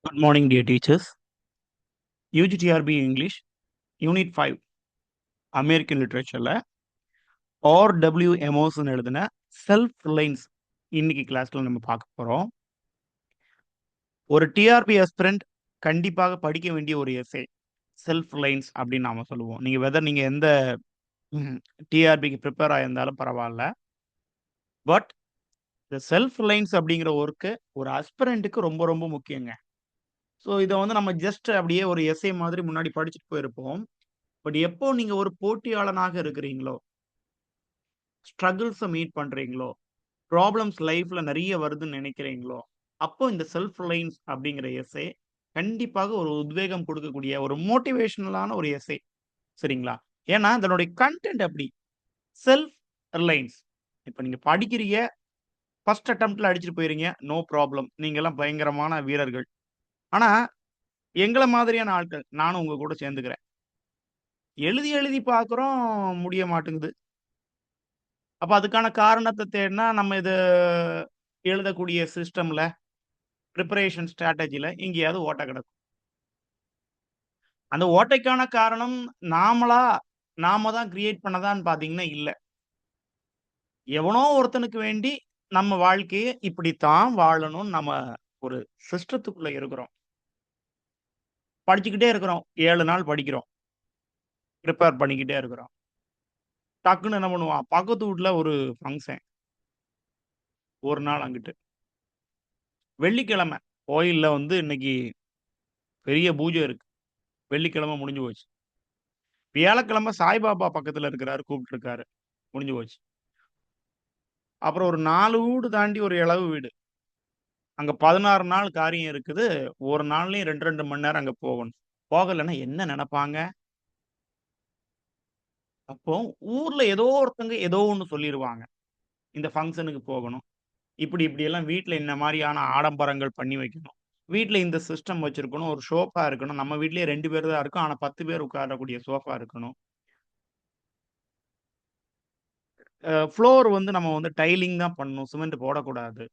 Good morning, dear teachers. UGTRB English, Unit 5, American Literature, R.W. Emotion எழுதின self Reliance இன்னைக்கு கிளாஸ்ல நம்ம பார்க்க போறோம். ஒரு டிஆர்பி aspirant கண்டிப்பாக படிக்க வேண்டிய ஒரு எஸ்ஸே செல்ஃப் ரிலையன்ஸ் அப்படின்னு நாம சொல்லுவோம். நீங்க எந்த டிஆர்பிக்கு ப்ரிப்பேர் ஆயிருந்தாலும் பரவாயில்ல. பட் இந்த செல்ஃப் ரிலையன்ஸ் அப்படிங்கிற ஒர்க்கு ஒரு அஸ்பிரண்ட்டுக்கு ரொம்ப ரொம்ப முக்கியங்க. ஸோ இதை வந்து நம்ம ஜஸ்ட் அப்படியே ஒரு எஸ்ஏ மாதிரி முன்னாடி படிச்சுட்டு போயிருப்போம். பட் எப்போ நீங்க ஒரு போட்டியாளனாக இருக்கிறீங்களோ, ஸ்ட்ரகிள்ஸ மீட் பண்றீங்களோ, ப்ராப்ளம்ஸ் லைஃப்ல நெறைய வருதுன்னு நினைக்கிறீங்களோ, அப்போ இந்த செல்ஃப் ரிலையன்ஸ் அப்படிங்கிற எஸ்ஸே கண்டிப்பாக ஒரு உத்வேகம் குடுக்கக்கூடிய ஒரு மோட்டிவேஷனலான ஒரு எஸ்ஸே. சரிங்களா? ஏன்னா, அதனுடைய கன்டென்ட் அப்படி. Self Reliance. இப்ப நீங்க படிக்கிறீங்க, ஃபர்ஸ்ட் அட்டெம்ப்ட்ல அடிச்சுட்டு போயிறீங்க. No problem. நீங்கலாம் பயங்கரமான வீரர்கள். ஆனா, எங்கள மாதிரியான ஆட்கள், நானும் உங்க கூட சேர்ந்துக்கிறேன். எழுதி எழுதி பார்க்குறோம், முடிய மாட்டேங்குது. அப்ப அதுக்கான காரணத்த தேடுனா, நம்ம இது எழுதக்கூடிய சிஸ்டம்ல, பிரிப்பரேஷன் ஸ்ட்ராட்டஜில எங்கேயாவது ஓட்ட கிடக்கும். அந்த ஓட்டைக்கான காரணம் நாமளா, நாம தான் கிரியேட் பண்ணதான்னு பார்த்தீங்கன்னா, இல்ல. எவனோ ஒருத்தனுக்கு வேண்டி நம்ம வாழ்க்கைய இப்படித்தான் வாழணும்னு நம்ம ஒரு சிஸ்டத்துக்குள்ள இருக்கிறோம். படிச்சுக்கிட்டே இருக்கிறோம். 7 நாள் படிக்கிறோம். பிரிப்பேர் பண்ணிக்கிட்டே இருக்கிறோம். டக்குன்னு என்ன பண்ணுவான், பக்கத்து வூட்ல ஒரு ஃபங்ஷன். ஒரு நாள் அங்கிட்டு. வெள்ளிக்கிழமை கோயில்ல வந்து இன்னைக்கு பெரிய பூஜை இருக்கு. வெள்ளிக்கிழமை முடிஞ்சு போச்சு. வியாழக்கிழமை சாய்பாபா பக்கத்துல இருக்கிறாரு, கூப்பிட்டுருக்காரு. முடிஞ்சு போச்சு. அப்புறம் ஒரு 4 வீடு தாண்டி ஒரு எளவு வீடு. அங்க 16 நாள் காரியம் இருக்குது. ஒரு நாள்லயும் 2, 2 மணி நேரம் அங்க போகணும். போகலன்னா என்ன நெனப்பாங்க? அப்போ ஊர்ல ஏதோ ஒருத்தங்க ஏதோ ஒண்ணு சொல்லிருவாங்க. இந்த ஃபங்ஷனுக்கு போகணும். இப்படியெல்லாம் வீட்ல இந்த மாரியான ஆடம்பரங்கள் பண்ணி வைக்கணும். வீட்ல இந்த சிஸ்டம் வச்சிருக்கணும். ஒரு சோஃபா இருக்கணும். நம்ம வீட்லயே 2 பேர் தான் இருக்கோம். ஆனா 10 பேர் உட்காரக்கூடிய சோஃபா இருக்கணும். ஃப்ளோர் வந்து நம்ம வந்து டைலிங் தான் பண்ணணும். சிமெண்ட் போடக்கூடாது.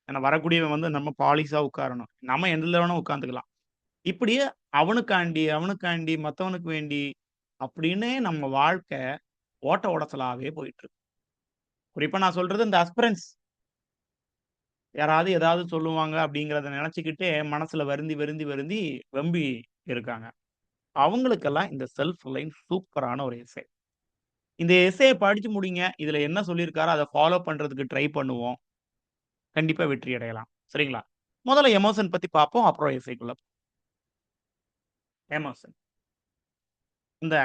ஏன்னா வரக்கூடியவன் வந்து நம்ம பாலிஷா உட்காரணும். நம்ம எதுல வேணா உட்காந்துக்கலாம். இப்படியே அவனுக்காண்டி, மத்தவனுக்கு வேண்டி அப்படின்னே நம்ம வாழ்க்கை ஓட்ட ஓடச்சலாவே போயிட்டுருக்கு. குறிப்பா நான் சொல்றது இந்த அஸ்பிரன்ட்ஸ். யாராவது ஏதாவது சொல்லுவாங்க அப்படிங்கிறத நெனச்சுக்கிட்டே மனசுல வருந்தி வெம்பி இருக்காங்க. அவங்களுக்கெல்லாம் இந்த செல்ஃப் ரிலையன்ஸ் சூப்பரான ஒரு எஸ்ஸே. இந்த எஸ்ஸேய படிச்சு முடிங்க. இதுல என்ன சொல்லியிருக்காரோ அத ஃபாலோ பண்றதுக்கு ட்ரை பண்ணுவோம். கண்டிப்பா வெற்றி அடையலாம். சரிங்களா? முதல்ல எமோஷன் பத்தி பார்ப்போம். அப்புறம் எஸ்ஸேக்குள்ள எமோஷன். இந்த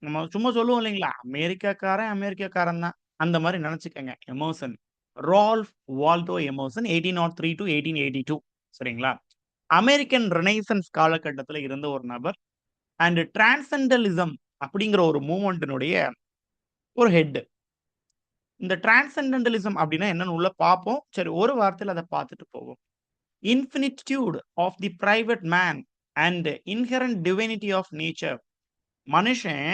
நம்ம சும்மா சொல்லுவோம் இல்லைங்களா? அமெரிக்காக்காரன் தான். அந்த மாரி நெனச்சுக்கங்க. Emerson. Ralph Waldo Emerson 1803 to 1882 சரிங்களா? அமெரிக்கன் ரெனைசன்ஸ் காலகட்டத்தில இருந்த ஒரு நபர். அண்ட் டிரான்சென்டலிசம் அப்படிங்கிற ஒரு மூவ்மென்ட்டினுடைய ஒரு ஹெட். இந்த டிரான்சென்டென்டலிசம் அப்படின்னா என்னன்னு உள்ள பார்ப்போம். சரி ஒரு வார்த்தையில அத பார்த்துட்டு போவோம். Infinitude of the private man and inherent divinity of nature. மனுஷன்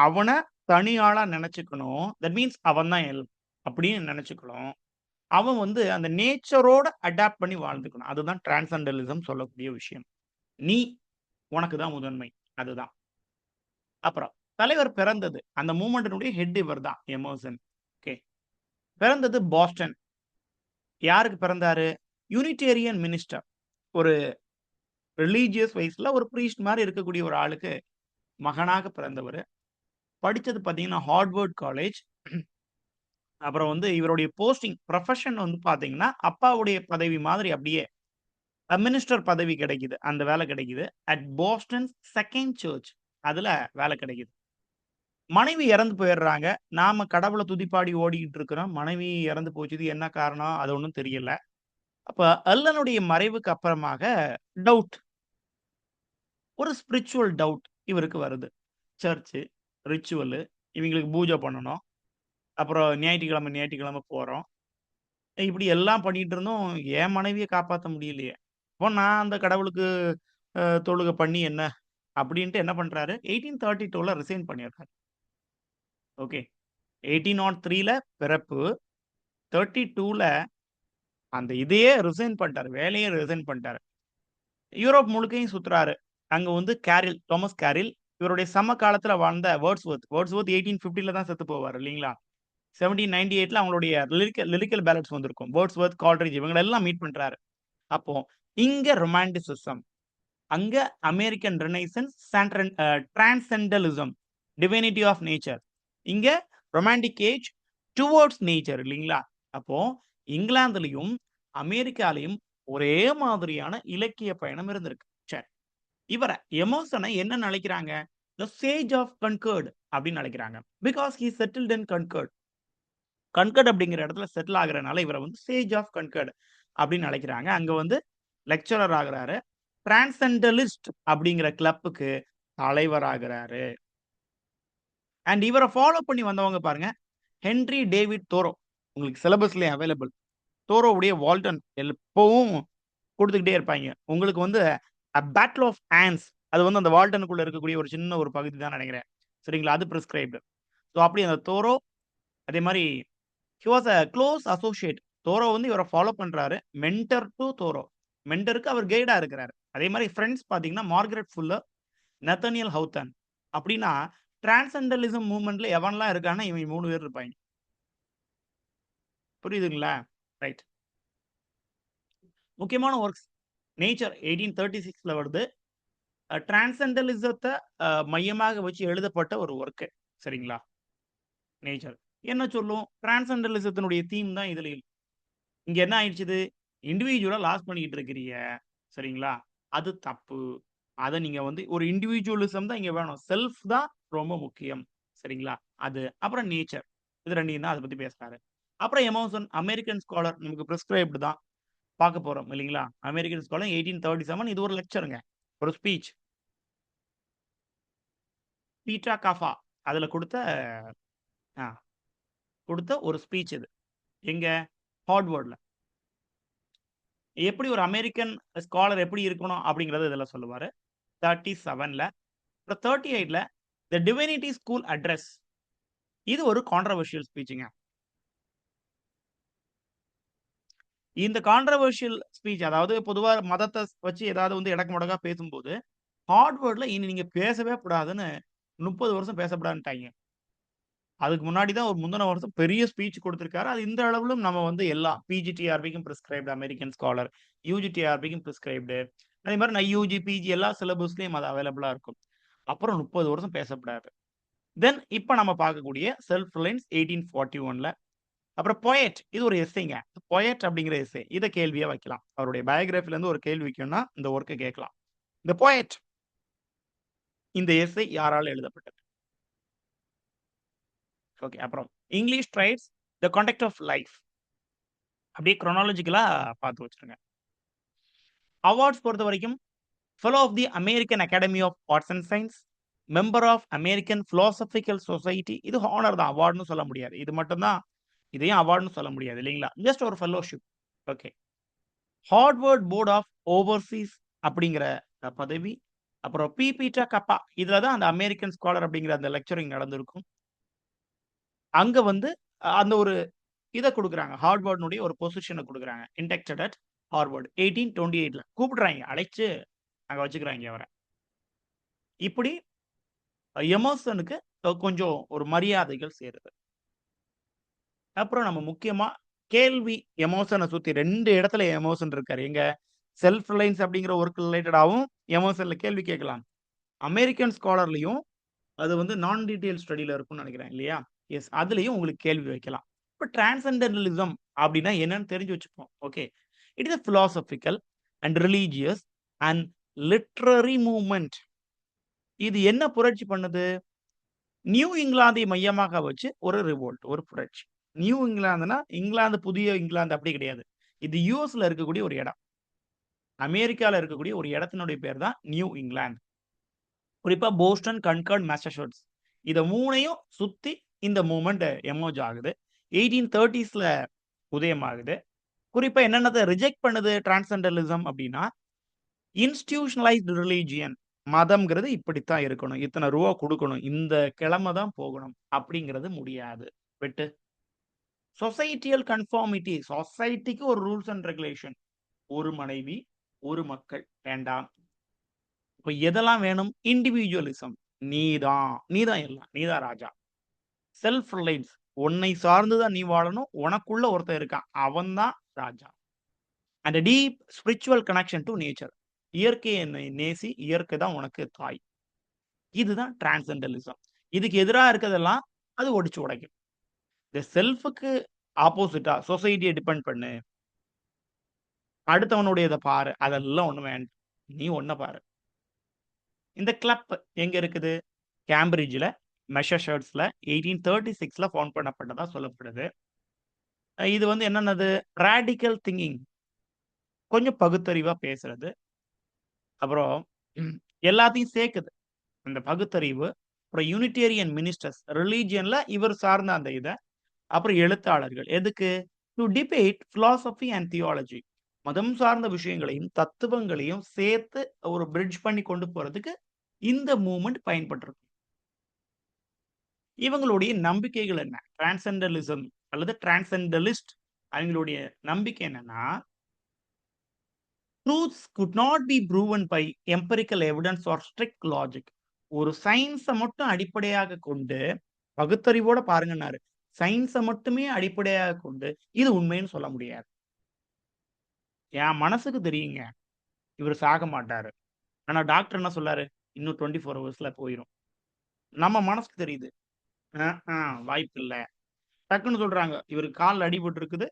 அவன தனி ஆளா நெனச்சுக்கணும். தட் மீன்ஸ் அவன் தான் அப்படின்னு நெனச்சுக்கணும். அவன் வந்து அந்த நேச்சரோட அடாப்ட் பண்ணி வாழ்ந்துக்கணும். அதுதான் டிரான்சென்டலிசம் சொல்லக்கூடிய விஷயம். நீ உனக்கு தான் முதன்மை. அதுதான். அப்புறம் தலைவர் பிறந்தது. அந்த மூவ்மென்ட்டினுடைய ஹெட் இவர் தான் எமர்சன். ஓகே. பிறந்தது பாஸ்டன். யாருக்கு பிறந்தாரு? யூனிட்டேரியன் மினிஸ்டர். ஒரு ரிலிஜியஸ் வைஸ்ல ஒரு பிரீஸ்ட் மாரி இருக்கக்கூடிய ஒரு ஆளுக்கு மகனாக பிறந்தவரு. படிச்சது பார்த்தீங்கன்னா, ஹார்வர்ட் காலேஜ். அப்புறம் வந்து இவருடைய போஸ்டிங் புரொஃபஷன் வந்து பார்த்தீங்கன்னா, அப்பாவுடைய பதவி மாதிரி அப்படியே மினிஸ்டர் பதவி கிடைக்குது. அந்த வேலை கிடைக்குது. அட் போஸ்டன்ஸ் 2ண்ட் சர்ச். அதுல வேலை கிடைக்குது. மனைவி இறந்து போயிடுறாங்க. நாம கடவுள துதிப்பாடி ஓடிக்கிட்டு இருக்கிறோம். மனைவி இறந்து போச்சுது. என்ன காரணம்? அது ஒண்ணும் தெரியல. அப்ப அல்லனுடைய மறைவுக்கு அப்புறமாக டவுட். ஒரு ஸ்பிரிச்சுவல் டவுட் இவருக்கு வருது. சர்ச்சு, ரிச்சுவலு இவங்களுக்கு பூஜை பண்ணணும். அப்புறம் ஞாயிற்றுக்கிழமை போறோம். இப்படி எல்லாம் பண்ணிட்டு இருந்தும், என் மனைவிய காப்பாத்த முடியலையே! அப்போ நான் அந்த கடவுளுக்கு தொழுகை பண்ணி என்ன? அப்படின்ட்டு என்ன பண்றாரு, 1832ல ரிசைன் பண்ணிடுறாரு. ஓகே. 1803ல பிறப்பு. 32ல அந்த இதையே ரிசைன் பண்ணிட்டாரு. வேலையே ரிசைன் பண்ணிட்டாரு. யூரோப் முழுக்கையும் சுத்துறாரு. அங்க வந்து கேரில், தாமஸ் கேரில் இவருடைய சமகாலத்துல வாழ்ந்த வேர்ட்ஸ்வொர்த். வேர்ட்ஸ்வொர்த் 1850ல தான் செத்து போவாரு இல்லீங்களா? 1798ல அவங்களுடைய லிரிக்கல் பேலட்ஸ் வந்திருக்கும். வேர்ட்ஸ்வொர்த், கால்ட்ரிட்ஜ் இவங்கள எல்லாம் மீட் பண்றாரு. அப்போ இங்க ரொமான்டிசிசம், அங்க American renaissance, transcendentalism, divinity of nature. இங்க ரொமான்டிக் ஏஜ் டுவர்ட்ஸ் நேச்சர் இல்லீங்களா? அப்போ இங்கிலாந்துலயும், அமெரிக்காலயும் ஒரே மாதிரியான இலக்கிய பயணம் இருந்திருக்கு. சரி. இவர எமர்சன என்னன்னு அழைக்கிறாங்க? தி சேஜ் ஆஃப் கன்கர்ட் அப்படின்னு அழைக்கிறாங்க. Because he settled in Concord. Concord அப்படிங்கிற இடத்துல செட்டில் ஆகுறனால இவரை வந்து சேஜ் ஆஃப் கன்கர்ட் அப்படின்னு அழைக்கிறாங்க. அங்க வந்து லெக்சரர் ஆகுறாரு. டிரான்சென்டலிஸ்ட் அப்படிங்கிற கிளப்புக்கு தலைவர் ஆகுறாரு. அண்ட் இவரை ஃபாலோ பண்ணி வந்தவங்க பாருங்க, ஹென்றி டேவிட் தோரோ. உங்களுக்கு சிலபஸ்லயே அவைலபிள். தோரோவுடைய வால்டன் எப்பவும் கொடுத்துக்கிட்டே இருப்பாங்க. உங்களுக்கு வந்து பேட்டில் ஆஃப் ஆன்ஸ் அது வந்து அந்த வால்டனுக்குள்ள இருக்கக்கூடிய ஒரு சின்ன ஒரு பகுதி தான் நினைக்கிறேன். சரிங்களா? அது பிரிஸ்கிரைப்டு. ஸோ அப்படி அந்த தோரோ, அதே மாதிரி he was a close associate. Thoreau வந்து இவரை ஃபாலோ பண்றாரு. Mentor to தோரோ. மென்டருக்கு அவர் கைடா இருக்கிறாரு. அதே மாதிரி ஃப்ரெண்ட்ஸ் பார்த்தீங்கன்னா, மார்கரெட் ஃபுல்லர், நத்தனியல் ஹவுத்தன். அப்படின்னா டிரான்சென்டலிசம் மூவ்மெண்ட்ல எவன்லாம் இருக்கான்னா இவங்க 3 பேர் இருப்பாங்க. புரியுதுங்களா? ரைட். முக்கியமான ஒர்க்ஸ் நேச்சர் 1836ல வருது. டிரான்சென்டலிசத்த மையமாக வச்சு எழுதப்பட்ட ஒரு ஒர்க்கு. சரிங்களா? நேச்சர். என்ன சொல்லும்? டிரான்சென்டலிசத்தினுடைய தீம் தான் இதுல இங்க என்ன ஆயிடுச்சுது? இண்டிவிஜுவலா லாஸ் பண்ணிக்கிட்டு இருக்கிறீங்க. சரிங்களா? அது தப்பு. அத நீங்க வந்து ஒரு இண்டிவிஜுவலிசம் தான் இங்க வேணும். செல்ஃப் தான் ரொம்ப முக்கியம். சரிங்களா? அது. அப்புறம் நேச்சர். இது 2யும் தான் அத பத்தி பேசுறாரு. அப்புறம் எமர்சன் அமெரிக்கன் ஸ்காலர் நமக்கு பிரிஸ்கிரைப்டு தான் பார்க்க போறோம் இல்லைங்களா? அமெரிக்கன் ஸ்காலர் 1837 இது ஒரு லெக்சர்ங்க. ஒரு ஸ்பீச். பீட்டா காஃபா அதுல அ குடுத்த ஒரு ஸ்பீச் இது. எங்க? ஹார்வர்ட்ல. எப்படி ஒரு அமெரிக்கன் ஸ்காலர் எப்படி இருக்கணும் அப்படிங்கிறத இதுல சொல்லுவாரு. 37ல. அப்புறம் 38ல தி டிவினிட்டி ஸ்கூல் அட்ரஸ். இது ஒரு கான்ட்ரோவர்ஷியல் ஸ்பீச்சுங்க. இந்த கான்ட்ரோவர்ஷியல் ஸ்பீச் அதாவது பொதுவா மதத்த வச்சு ஏதாவது வந்து எடக்கு முடக்கா பேசும்போது, ஹார்வர்ட்ல இனி நீங்க பேசவே கூடாதுன்னு 30 வருஷம் பேசக்கூடாதுன்ட்டாய்ங்க. அதுக்கு முன்னாடி தான் ஒரு முந்தின வருஷம் பெரிய ஸ்பீச் குடுத்திருக்காரு. அது இந்த அளவிலும் நம்ம வந்து எல்லா பிஜிடிஆர்பிக்கும் பிரிஸ்கிரைப்டு அமெரிக்கன் ஸ்காலர், யுஜிடிஆர்பிக்கும் பிரிஸ்கிரைப்டு. அதே மாரி நான் யுஜி, பிஜி எல்லா சிலபஸ்லயும் அது அவைலபிளா இருக்கும். அப்புறம் 30 வருஷம் பேசக்கூடாது. தென் இப்ப நம்ம பார்க்கக்கூடிய செல்ஃப் ரிலையன்ஸ் 1841ல. அப்புறம் பொயட் இது ஒரு எஸ்ஸேங்க. பொயட் அப்படிங்கிற எஸ்ஸே. இத கேள்வியா வைக்கலாம். அவருடைய பயோகிராஃபில இருந்து ஒரு கேள்வி வைக்கணும்னா, இந்த வொர்க்க கேட்கலாம். இந்த பொயட் இந்த எஸ்ஸே யாரால எழுதப்பட்டது? ஓகே. அப்புறம் English traits the context of life. அப்படியே குரோனாலஜிக்கலா பார்த்து வச்சுருங்க. அவார்ட்ஸ் பொறுத்தவரைக்கும் fellow of the American Academy of Arts and Science, member of American Philosophical Society. இது ஹானர் தான். அவார்ட்ன்னு சொல்ல முடியாது. இது மட்டும் தான் இதையும் அவார்ட்ன்னு சொல்ல முடியாது இல்லைங்களா? ஜஸ்ட் ஒரு fellowship. Okay. Harvard Board of Overseers அப்படிங்கிற பதவி. அப்புறம் பி. பீட்டர் கப்பா. இதுல தான் அந்த அமெரிக்கன் ஸ்காலர் அப்படிங்கிற அந்த லெக்சரிங் நடந்திருக்கும். அங்க வந்து அந்த ஒரு இத குடுக்குறாங்க. ஹார்வர்ட்னுடைய ஒரு பொசிஷன குடுக்குறாங்க. இண்டக்டட் அட் ஹார்வர்ட் 1828ல கூப்பிடுறாய்ங்க. அழைச்சு அங்க வச்சுக்கிறாய்ங்க அவர. இப்படி எமர்சனுக்கு கொஞ்சம் ஒரு மரியாதைகள் சேருது. அப்புறம் நம்ம முக்கியமா கேள்வி எமர்சன சுத்தி 2 இடத்துல எமர்சன் இருக்காரு. எங்க? செல்ஃப் ரிலையன்ஸ் அப்படிங்கிற ஒர்க் ரிலேட்டடாவும் எமர்சன்ல கேள்வி கேட்கலாம். அமெரிக்கன் ஸ்காலர்லயும் அது வந்து நான் டீட்டெயில் ஸ்டடில இருக்கும்னு நினைக்கிறேன் இல்லையா? எஸ். அதுலயும் உங்களுக்கு கேள்வி வைக்கலாம். இப்ப டிரான்சென்டென்டலிசம் அப்படின்னா என்னன்னு தெரிஞ்சு வச்சுப்போம். Okay. It is a philosophical and religious and literary movement. இது என்ன புரட்சி பண்ணுது? நியூ இங்கிலாந்தை மையமாக வச்சு ஒரு ரிவோல்ட், ஒரு புரட்சி. நியூ இங்கிலாந்துன்னா, இங்கிலாந்து புதிய இங்கிலாந்து அப்படி கிடையாது. இது யுஎஸ்ல இருக்கக்கூடிய ஒரு இடம். அமெரிக்கால இருக்கக்கூடிய ஒரு இடத்தினுடைய பேர் தான் நியூ இங்கிலாந்து. குறிப்பா போஸ்டன், கன்கார்ட், மாசசூட்ஸ். இத 3யும் சுத்தி இந்த மூவ்மெண்ட் எமர்ஜ் ஆகுது. 1830ஸ்ல உதயமாகுது. குறிப்பா என்னென்னத ரிஜெக்ட் பண்ணுது டிரான்சென்டலிசம் அப்படின்னா, இன்ஸ்டிடியூஷனலைஸ்ட் ரிலிஜியன். மதம்ங்கிறது இப்படித்தான் இருக்கணும். இத்தன ரூவா குடுக்கணும். இந்த கிழம தான் போகணும். அப்படிங்கிறது முடியாது. வெட்டு. Societal conformity. சொசைட்டிக்கு ஒரு ரூல்ஸ் அண்ட் ரெகுலேஷன். ஒரு மனைவி, ஒரு மக்கள் வேண்டாம். இப்ப எதெல்லாம் வேணும்? இண்டிவிஜுவலிசம். நீதான் எல்லாம். நீதான் ராஜா. Self Reliance. உன்னை சார்ந்து தான் நீ வாழணும். உனக்குள்ள ஒருத்தன் இருக்கான். அவன் தான் ராஜா. And a deep spiritual connection to nature. இயற்கையை நேசி. இயற்கை தான் உனக்கு தாய். இதுதான் டிரான்சென்டலிசம். இதுக்கு எதிரா இருக்கிறதெல்லாம் அது ஒடிச்சு உடைக்கும். இந்த செல்ஃப்க்கு ஆப்போசிட்டா சொசைட்டிய டிபெண்ட் பண்ணு. அடுத்தவனுடையத பாரு. அதெல்லாம் ஒண்ணும் வேண்டாம். நீ உன்ன பாரு. இந்த கிளப் எங்க இருக்குது? கேம்பிரிட்ஜ்ல, மெசச்சூசெட்ஸ்ல 1836ல ஃபவுண்ட் பண்ணப்பட்டதா சொல்லப்படுது. இது வந்து என்னன்னது? Radical thinking. கொஞ்சம் பகுத்தறிவா பேசுறது. அப்புறம் ம், எல்லாத்தையும் சேர்க்குது. அந்த பகுத்தறிவு. அப்புறம் யூனிட்டேரியன் மினிஸ்டர்ஸ். ரிலிஜியன்ல இவர் சார்ந்த அந்த இத. அப்புறம் எழுத்தாளர்கள். எதுக்கு? To debate philosophy and theology. மதம் சார்ந்த விஷயங்களையும், தத்துவங்களையும் சேர்த்து ஒரு பிரிட்ஜ் பண்ணி கொண்டு போறதுக்கு இந்த மூவ்மெண்ட் பயன்பட்டிருக்கு. இவங்களுடைய நம்பிக்கைகள் என்ன? டிரான்சென்டலிசம் அல்லது டிரான்சென்டலிஸ்ட் அவங்களுடைய நம்பிக்கை என்னன்னா, truths could not be proven by empirical evidence or strict logic. ஒரு சயின்ஸ மட்டும் அடிப்படையாக கொண்டு பகுத்தறிவோட பாருங்கன்னாரு. சயின்ஸ மட்டுமே அடிப்படையாக கொண்டு இது உண்மைன்னு சொல்ல முடியாது. என் மனசுக்கு தெரியுங்க. இவரு சாக மாட்டாரு. ஆனா டாக்டர் என்ன சொல்லாரு? இன்னும் 24 ஹவர்ஸ்ல போயிரும். நம்ம மனசுக்கு தெரியுது. அ வாய்ப்பில்ல. டக்குன்னு சொல்றாங்க. இவருக்கு கால்ல அடிபட்டு இருக்குது.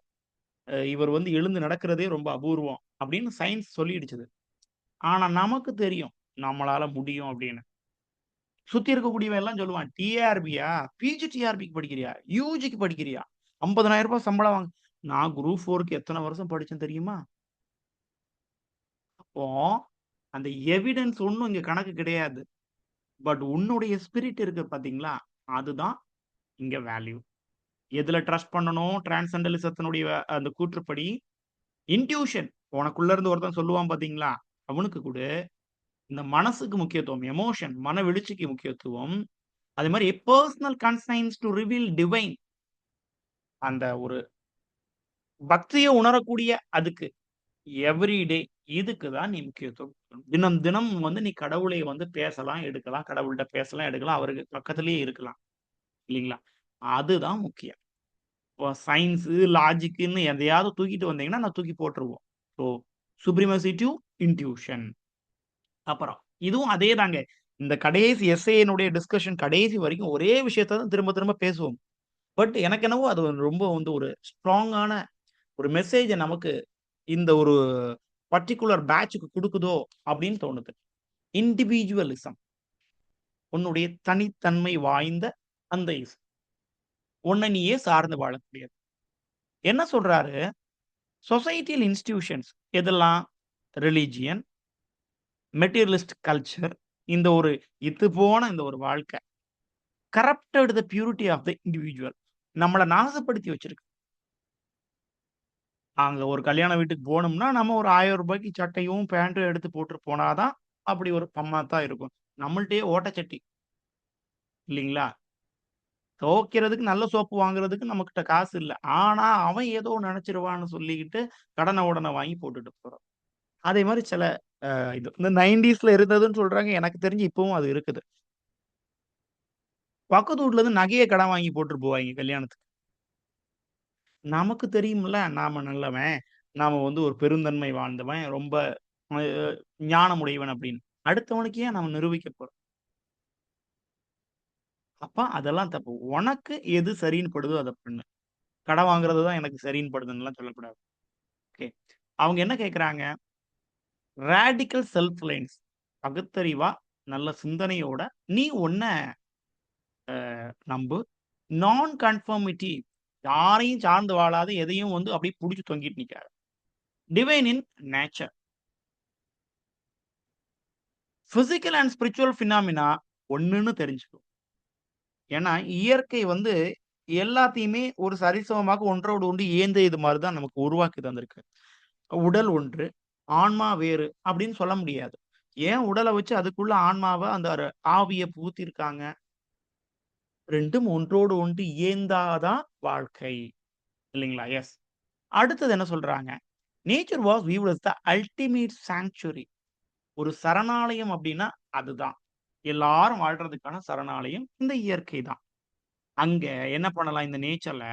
இவர் வந்து எழுந்து நடக்கிறதே ரொம்ப அபூர்வம் அப்படின்னு சயின்ஸ் சொல்லிடுச்சுது. ஆனா நமக்கு தெரியும். நம்மளால முடியும் அப்படின்னு. சுத்தி இருக்கக்கூடியவன் எல்லாம் சொல்லுவான். டிஆர்பியா? பிஜி டிஆர்பிக்கு படிக்கிறியா? யூஜிக்கு படிக்கிறியா? ரூ. 50,000 சம்பளம் வாங்க. நான் குரூப் 4க்கு எத்தன வருஷம் படிச்சேன் தெரியுமா? அப்போ அந்த எவிடன்ஸ் ஒண்ணும் இங்க கணக்கு கிடையாது. பட் உன்னுடைய ஸ்பிரிட் இருக்கு பார்த்தீங்களா? அதுதான் இங்க வேல்யூ. எதுல ட்ரஸ்ட் பண்ணணும்? டிரான்சென்டலிசத்தினுடைய அந்த கூற்றுப்படி இன்ட்யூஷன். உனக்குள்ள இருந்து ஒருத்தன் சொல்லுவான் பார்த்தீங்களா? அவனுக்கு குடு. இந்த மனசுக்கு முக்கியத்துவம். எமோஷன் மன வெளிச்சிக்கு முக்கியத்துவம். அதே மாரி personal conscience to reveal divine. அந்த ஒரு பக்திய உணரக்கூடிய அதுக்கு எவ்ரி டே இதுக்கு தான் நீ முக்கியத்துவம் குடுக்கணும். தினம், தினம் வந்து நீ கடவுளை வந்து பேசலாம், எடுக்கலாம். கடவுள்ட்ட பேசலாம், எடுக்கலாம். அவருக்கு பக்கத்திலேயே இருக்கலாம். இல்லீங்களா? அதுதான் முக்கியம். இப்போ சயின்ஸு, லாஜிக்குன்னு எதையாவது தூக்கிட்டு வந்தீங்கன்னா, நான் தூக்கி போட்டுருவோம். So, supremacy to intuition. அப்புறம் இதுவும் அதே தாங்க. இந்த கடைசி எஸ்ஸேயினுடைய டிஸ்கஷன் கடைசி வரைக்கும் ஒரே விஷயத்த தான் திரும்ப திரும்ப பேசுவோம். பட் எனக்கு என்னவோ அது ரொம்ப வந்து ஒரு ஸ்ட்ராங்கான ஒரு மெசேஜ நமக்கு இந்த ஒரு பர்ட்டிகுலர் பேட்ச்‌க்கு குடுக்குதோ அப்படின்னு தோணுது. இண்டிவிஜுவலிசம். உன்னுடைய தனித்தன்மை வாய்ந்த அந்த உன்ன நீயே சார்ந்து வாழக்கூடியது. என்ன சொல்றாரு? சொசைட்டியல் இன்ஸ்டிடியூஷன்ஸ் எதெல்லாம்? ரிலிஜியன், மெட்டீரியலிஸ்ட் கல்ச்சர் இந்த ஒரு இத்துப்போன இந்த ஒரு வாழ்க்கை. Corrupted the purity of the individual. நம்மள நாசப்படுத்தி வச்சிருக்கு. அங்க ஒரு கல்யாண வீட்டுக்கு போனோம்னா, நம்ம ஒரு ரூ. 1000க்கு சட்டையும், பேண்ட்டும் எடுத்து போட்டுட்டு போனா தான், அப்படி ஒரு பம்மாத்தா இருக்கும். நம்மள்ட்டயே ஓட்டச்சட்டி இல்லீங்களா? துவைக்கிறதுக்கு நல்ல சோப்பு வாங்குறதுக்கு நம்மகிட்ட காசு இல்ல. ஆனா, அவன் ஏதோ நெனச்சிருவான்னு சொல்லிக்கிட்டு, கடன உடன வாங்கி போட்டுட்டு போறோம். அதே மாரி சில இது இந்த 90ஸ்ல இருந்ததுன்னு சொல்றாங்க. எனக்கு தெரிஞ்சு இப்பவும் அது இருக்குது. பக்கத்து வீட்ல இருந்து நகைய கடன் வாங்கி போட்டுட்டு போவாய்ங்க கல்யாணத்துக்கு. நமக்கு தெரியும்ல, நாம நல்லவன். நாம வந்து ஒரு பெருந்தன்மை வாழ்ந்தவன். ரொம்ப அ ஞானமுடையவன் அப்படின்னு. அடுத்தவனுக்கு ஏன் நம்ம நிரூபிக்க போறோம்? அப்ப அதெல்லாம் தப்பு. உனக்கு எது சரின்னு படுதோ அத பண்ணு. கடன் வாங்குறது தான் எனக்கு சரின்னு படுதுன்னுலாம் சொல்லக்கூடாது. ஓகே. அவங்க என்ன கேட்கறாங்க? Radical self Reliance. பகுத்தறிவா, நல்ல சிந்தனையோட நீ உன்ன நம்பு. நான் கன்ஃபர்மிட்டி. யாரையும் சார்ந்து வாழாத, எதையும் வந்து அப்படியே புடிச்சு தொங்கிட்டு நிக்காத. Divine in nature. Physical and spiritual phenomena ஒண்ணுன்னு தெரிஞ்சுக்கோ. ஏன்னா, இயற்கை வந்து எல்லாத்தையுமே ஒரு சரிசமமாக ஒன்றோடு ஒன்று ஏந்தியது மாரி தான் நமக்கு உருவாக்கி தந்திருக்கு. உடல் ஒன்று, ஆன்மா வேறு அப்படின்னு சொல்ல முடியாது. ஏன் உடல வச்சு அதுக்குள்ள ஆன்மாவ அந்த ஆவிய புகுத்தியிருக்காங்க. 2ம் ஒன்றோடு ஒன்று இயைந்தா தான் வாழ்க்கை. இல்லைங்களா? எஸ். அடுத்தது என்ன சொல்றாங்க? Nature was viewed as the ultimate sanctuary. ஒரு சரணாலயம் அப்படின்னா அதுதான். எல்லாரும் வாழ்றதுக்கான சரணாலயம் இந்த இயற்கை தான். அங்க என்ன பண்ணலாம் இந்த நேச்சர்ல,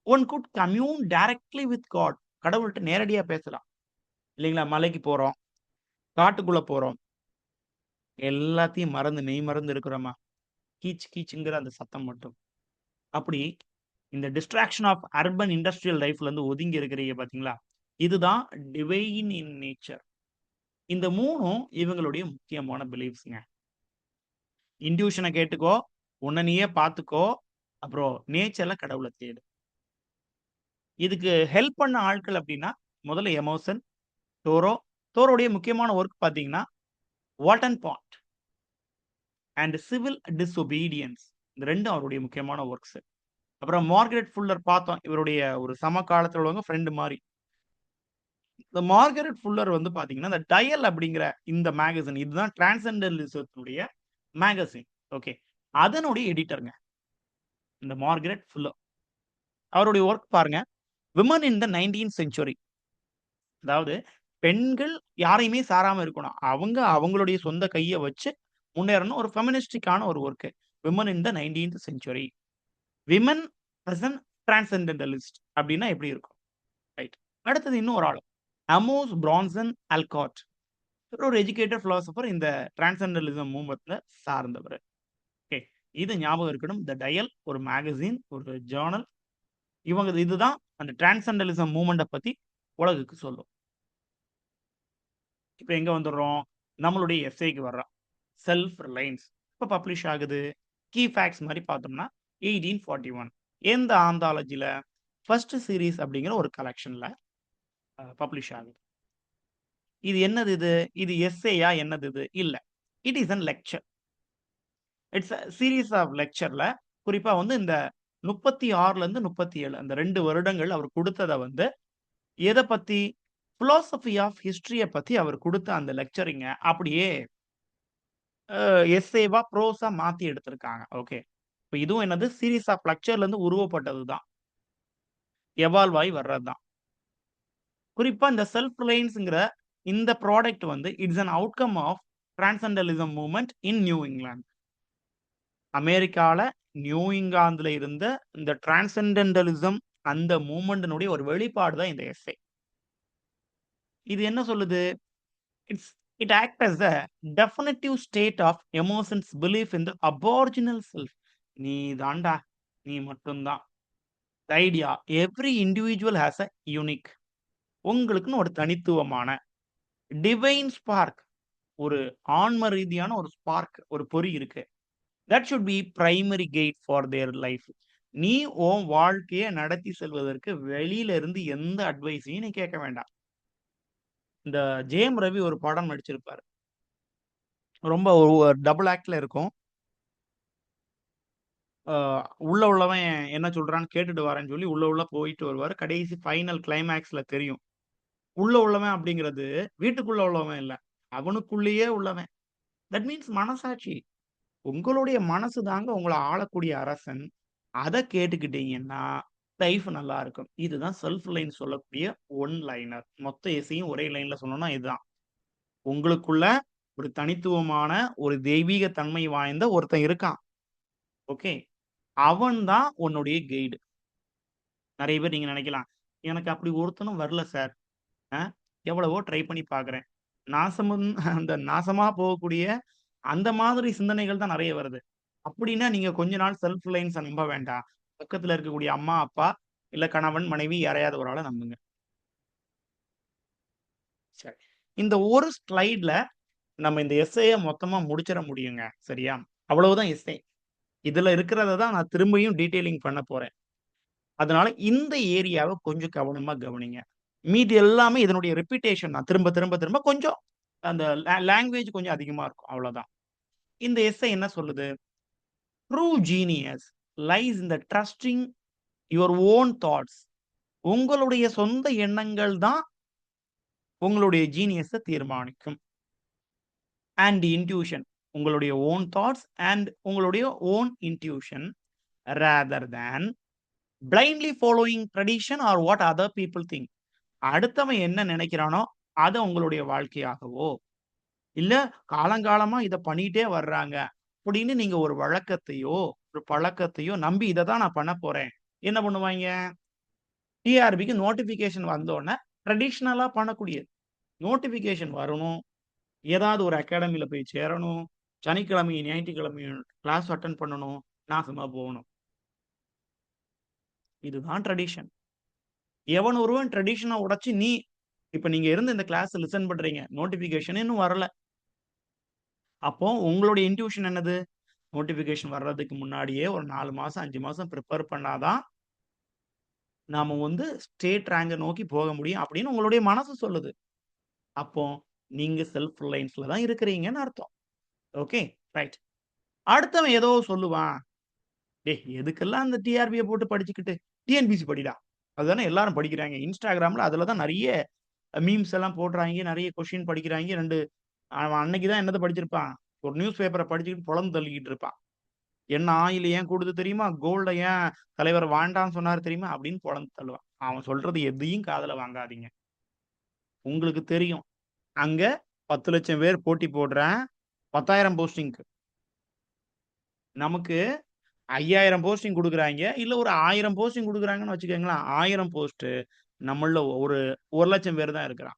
one could commune directly with God. கடவுள்ட்ட நேரடியா பேசலாம். இல்லைங்களா? மலைக்கு போறோம், காட்டுக்குள்ள போறோம். எல்லாத்தையும் மறந்து மெய் மறந்து இருக்கிறோமா? கீச் கீச்சுங்கிற அந்த சத்தம் மட்டும். அப்படி இந்த டிஸ்ட்ராக்ஷன் ஆஃப் அர்பன் இண்டஸ்ட்ரியல் லைஃப்ல இருந்து ஒதுங்கி இருக்கிறீங்க பார்த்தீங்களா? இதுதான் டிவைன் இன் நேச்சர். இந்த 3ம் இவங்களுடைய முக்கியமான பிலீஃப்ஸ்ங்க. இன்ட்யூஷன கேட்டுக்கோ, உன்ன நீயே பார்த்துக்கோ, அப்புறம் நேச்சர்ல கடவுள தேடு. இதுக்கு ஹெல்ப் பண்ண ஆட்கள் அப்டின்னா, முதல்ல எமர்சன், தோரோ. தோரோடைய முக்கியமான வொர்க் பார்த்தீங்கன்னா, வாட் அண்ட் பாட் அண்ட் சிவில் டிசொபீடியன்ஸ். இந்த 2ம் அவருடைய முக்கியமான வொர்க்ஸ். அப்புறம் மார்கரெட் ஃபுல்லர் பார்த்தோம். இவருடைய ஒரு சமகாலத்துல உள்ளவங்க ஃப்ரெண்ட் மாரி. இந்த மார்கரெட் ஃபுல்லர் வந்து பார்த்தீங்கன்னா, இந்த டயல் அப்படிங்கிற இந்த மேகசின் இதுதான் டிரான்சென்டென்டலிசத்தினுடைய மேகசின். ஓகே. அதனுடைய எடிட்டர்ங்க. இந்த மார்கரெட் ஃபுல்லர். அவருடைய வொர்க் பாருங்க. விமன் இன் த 19த் செஞ்சுரி. அதாவது பெண்கள் யாரையுமே சாராம இருக்கணும். அவங்க அவங்களுடைய சொந்த கைய வச்சு முன்னேறணும். ஒரு ஃபெமினிஸ்டிக்கான ஒரு வொர்க். விமன் இன் த 19த் century. Women as an transcendentalist அப்படின்னா எப்படி இருக்கும்? ரைட். அடுத்தது இன்னும் ஒரு ஆளு. Amos Bronson Alcott. இவர் ஒரு எஜுகேட்டட் பிலாசபர். இந்த டிரான்சென்டென்டலிசம் மூவ்மெண்ட்ல சார்ந்தவர். ஓகே. இது ஞாபகம் இருக்கணும். த டயல் ஒரு மேகசின், ஒரு ஜர்னல். இதுதான் அந்த டிரான்சென்டென்டலிசம் மூவ்மெண்ட்ட பத்தி உலகுக்கு சொல்லும். இப்ப எங்க வந்துடுறோம்? நம்மளுடைய எஸ்ஸேக்கு வர்றோம். Self Reliance. எப்ப பப்ளிஷ் ஆகுது? கீ ஃபேக்ட்ஸ் மாரி பார்த்தோம்னா 1841. எந்த ஆந்தாலஜில? ஃபர்ஸ்ட் சீரிஸ் அப்படிங்கிற ஒரு கலெக்ஷன்ல பப்ளிஷ் ஆகுது. இது என்னது இது? இது எஸ்ஸேயா என்னது இது? இல்ல. It is an lecture. It's a series of லெக்சர்ல குறிப்பா வந்து இந்த 36லருந்து 37 அந்த 2 வருடங்கள் அவர் குடுத்தத வந்து எத பத்தி? பிலாசபி ஆஃப் ஹிஸ்டரிய பத்தி அவர் குடுத்த அந்த லெக்சரிங்க அப்படியே எஸ்ஸேவா, ப்ரோஸா மாத்தி எடுத்திருக்காங்க. ஓகே. இப்ப இதுவும் என்னது? சீரிஸ் ஆஃப் லெக்சர்லருந்து உருவப்பட்டது தான். எவால்வ் ஆயி வர்றது தான். குறிப்பா இந்த செல்ஃப் ரிலையன்ஸ்ங்கிற இந்த ப்ராடக்ட் வந்து it's an outcome of transcendentalism movement in New England. அமெரிக்கால நியூ இங்கிலாந்துல இருந்த இந்த டிரான்சென்டென்டலிசம் அந்த மூவ்மெண்ட்டினுடைய ஒரு வெளிப்பாடு தான் இந்த எஸ்ஸே. இது என்ன சொல்லுது? It's it act as a definitive state of Emerson's belief in the aboriginal self. நீ தான்டா. நீ மட்டும் தான். The idea every individual has a unique. உங்களுக்குன்னு ஒரு தனித்துவமான டிவைன் ஸ்பார்க், ஒரு ஆன்ம ரீதியான ஒரு ஸ்பார்க், ஒரு பொறி இருக்கு. That should be primary guide for their life. நீ உன் வாழ்க்கைய நடத்தி செல்வதற்கு வெளியில இருந்து எந்த அட்வைஸையும் நீ கேட்க வேண்டாம். இந்த ஜெயம் ரவி ஒரு படம் நடிச்சிருப்பாரு. ரொம்ப ஒரு டபுள் ஆக்ட்ல இருக்கும். அ உள்ள உள்ளவன் என்ன சொல்றான்னு கேட்டுட்டு வரேன்னு சொல்லி உள்ள போயிட்டு வருவாரு. கடைசி ஃபைனல் கிளைமாக்ஸ்ல தெரியும். உள்ள உள்ளவன் அப்படிங்கிறது வீட்டுக்குள்ள உள்ளவன் இல்ல. அவனுக்குள்ளேயே உள்ளவன். தட் மீன்ஸ் மனசாட்சி. உங்களுடைய மனசு தாங்க உங்கள ஆளக்கூடிய அரசன். அத கேட்டுக்கிட்டீங்கன்னா, லைஃப் நல்லா இருக்கும். இதுதான் செல்ஃப் லைன் சொல்லக்கூடிய ஒன் லைனர். மொத்த எஸ்ஸேயும் ஒரே லைன்ல சொல்லணும்னா இதுதான். உங்களுக்குள்ள ஒரு தனித்துவமான, ஒரு தெய்வீக தன்மை வாய்ந்த ஒருத்தன் இருக்கான். ஓகே. அவன் தான் உன்னுடைய கைடு. நெறைய பேர் நீங்க நெனைக்கலாம், எனக்கு அப்படி ஒருத்தனும் வரல சார். அ எவ்வளவோ ட்ரை பண்ணி பார்க்குறேன். நாசமும் அந்த நாசமா போகக்கூடிய அந்த மாதிரி சிந்தனைகள் தான் நெறைய வருது. அப்படின்னா நீங்க கொஞ்ச நாள் செல்ஃப் ரிலையன்ஸ நம்ப வேண்டாம். பக்கத்துல இருக்கக்கூடிய அம்மா, அப்பா, இல்ல கணவன், மனைவி யாரையாவது ஒரு ஆள நம்புங்க. சரி. இந்த ஒரு ஸ்லைட்ல நம்ம இந்த எஸ்ஸேய மொத்தமா முடிச்சிட முடியுங்க. சரியா? அவ்வளவுதான் எஸ்ஸே. இதுல இருக்கிறத தான் நான் திரும்பியும் டீட்டெயிலிங் பண்ண போறேன். அதனால இந்த ஏரியாவ கொஞ்சம் கவனமா கவனிங்க. மீதி எல்லாமே இதனுடைய ரிப்பீட்டேஷன் தான். திரும்ப, திரும்ப, திரும்ப கொஞ்சம் அந்த லாங்குவேஜ் கொஞ்சம் அதிகமா இருக்கும். அவ்வளோதான். இந்த எஸ்ஸே என்ன சொல்லுது? True genius lies in the trusting your own thoughts. உங்களுடைய சொந்த எண்ணங்கள் தான் உங்களுடைய ஜீனியஸ தீர்மானிக்கும். And intuition. உங்களுடைய ஓன் தாட்ஸ் அண்ட் உங்களுடைய own intuition rather than blindly following tradition or what other people think. அடுத்தவன் என்ன நினைக்கிறானோ அத உங்களுடைய வாழ்க்கையாகவோ, இல்ல காலங்காலமா இத பண்ணிட்டே வர்றாங்க அப்படின்னு நீங்க ஒரு வழக்கத்தையோ, ஒரு பழக்கத்தையோ நம்பி இத தான் நான் பண்ண போறேன். என்ன பண்ணுவாய்ங்க? டிஆர்பிக்கு நோட்டிஃபிகேஷன் வந்தோனே ட்ரடிஷனலா பண்ணக்கூடியது. நோட்டிஃபிகேஷன் வரணும். ஏதாவது ஒரு அகாடமில போய் சேரணும். சனிக்கிழமையும், ஞாயிற்றுக்கிழமையும் கிளாஸ் அட்டெண்ட் பண்ணணும். நாசமா போகணும். இதுதான் ட்ரடிஷன். எவன் ஒருவன் ட்ரடிஷன உடைச்சு இப்ப நீங்க இருந்து இந்த கிளாஸ் லிசன் பண்றீங்க. நோட்டிஃபிகேஷன் இன்னும் வரல. அப்போ உங்களுடைய இன்ட்யூஷன் என்னது? நோட்டிஃபிகேஷன் வர்றதுக்கு முன்னாடியே ஒரு 4 மாசம், 5 மாசம் பிரிப்பேர் பண்ணா தான், நாம ஸ்டேட் ரேங்க நோக்கி போக முடியும் அப்படின்னு உங்களுடைய மனசு சொல்லுது. அப்போ நீங்க செல்ஃப் ரிலையன்ஸ்ல தான் இருக்கிறீங்கன்னு அர்த்தம். Okay, right. அடுத்தவன் ஏதோ சொல்லுவான். டேய் எதுக்கெல்லாம் அந்த டிஆர்பிய போட்டு படிச்சுக்கிட்டு, டிஎன்பிசி படிடா. அதுதானே எல்லாரும் படிக்கிறாங்க. Instagramல அதுல தான் நெறைய மீம்ஸ் எல்லாம் போடுறாய்ங்க. நெறைய கொஸ்டின் படிக்கிறாய்ங்க. 2 அவன் அன்னைக்கு தான் என்னத்த படிச்சிருப்பான்? ஒரு நியூஸ் பேப்பர படிச்சுக்கிட்டு பொளந்து தள்ளிக்கிட்டு இருப்பான். "என்ன ஆயில் ஏன் கூடுது தெரியுமா? கோல்ட ஏன் தலைவர் வேண்டான்னு சொன்னாரு தெரியுமா?" அப்படின்னு பொளந்து தள்ளுவான். அவன் சொல்றது எதையும் காதுல வாங்காதீங்க. உங்களுக்கு தெரியும். அங்க 10,00,000 பேர் போட்டி போடுறேன். 10,000 போஸ்டிங்க்கு. நமக்கு 5,000 போஸ்டிங் குடுக்குறாய்ங்க. இல்ல ஒரு 1000 போஸ்டிங் குடுக்குறாங்கன்னு வச்சுக்கங்களேன். 1000 போஸ்ட்டு நம்மள்ல ஒரு 1,00,000 பேர் தான் இருக்கிறான்.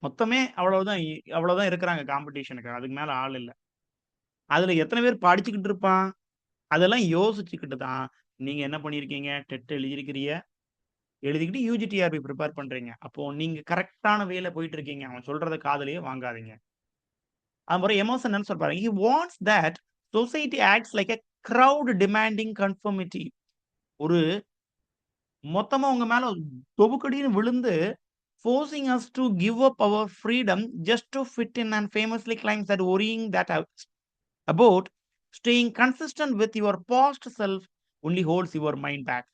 மொத்தமே அவ்வளவுதான் இருக்கிறாங்க காம்படிஷனுக்கு. அதுக்கு மேல ஆள் இல்ல. அதுல எத்தன பேர் படிச்சுக்கிட்டு இருப்பான்? அதெல்லாம் யோசிச்சுக்கிட்டு தான், நீங்க என்ன பண்ணியிருக்கீங்க? டெட் எழுதியிருக்கிறீங்க. எழுதிக்கிட்டு யுஜிடிஆர்பி பிரிப்பேர் பண்றீங்க. அப்போ நீங்க கரெக்ட்டான வேல போயிட்டு இருக்கீங்க. அவன் சொல்றத காதுலயே வாங்காதீங்க. அப்புறம் எமர்சன் என்ன சொல்றாரு? "He wants that society acts like a crowd demanding conformity." ஒரு மொத்தமா உங்க மேல தொபுக்கடின்னு விழுந்து, forcing us to give up our freedom just to fit in, and famously claims that worrying that about staying consistent with your past self only holds your mind back.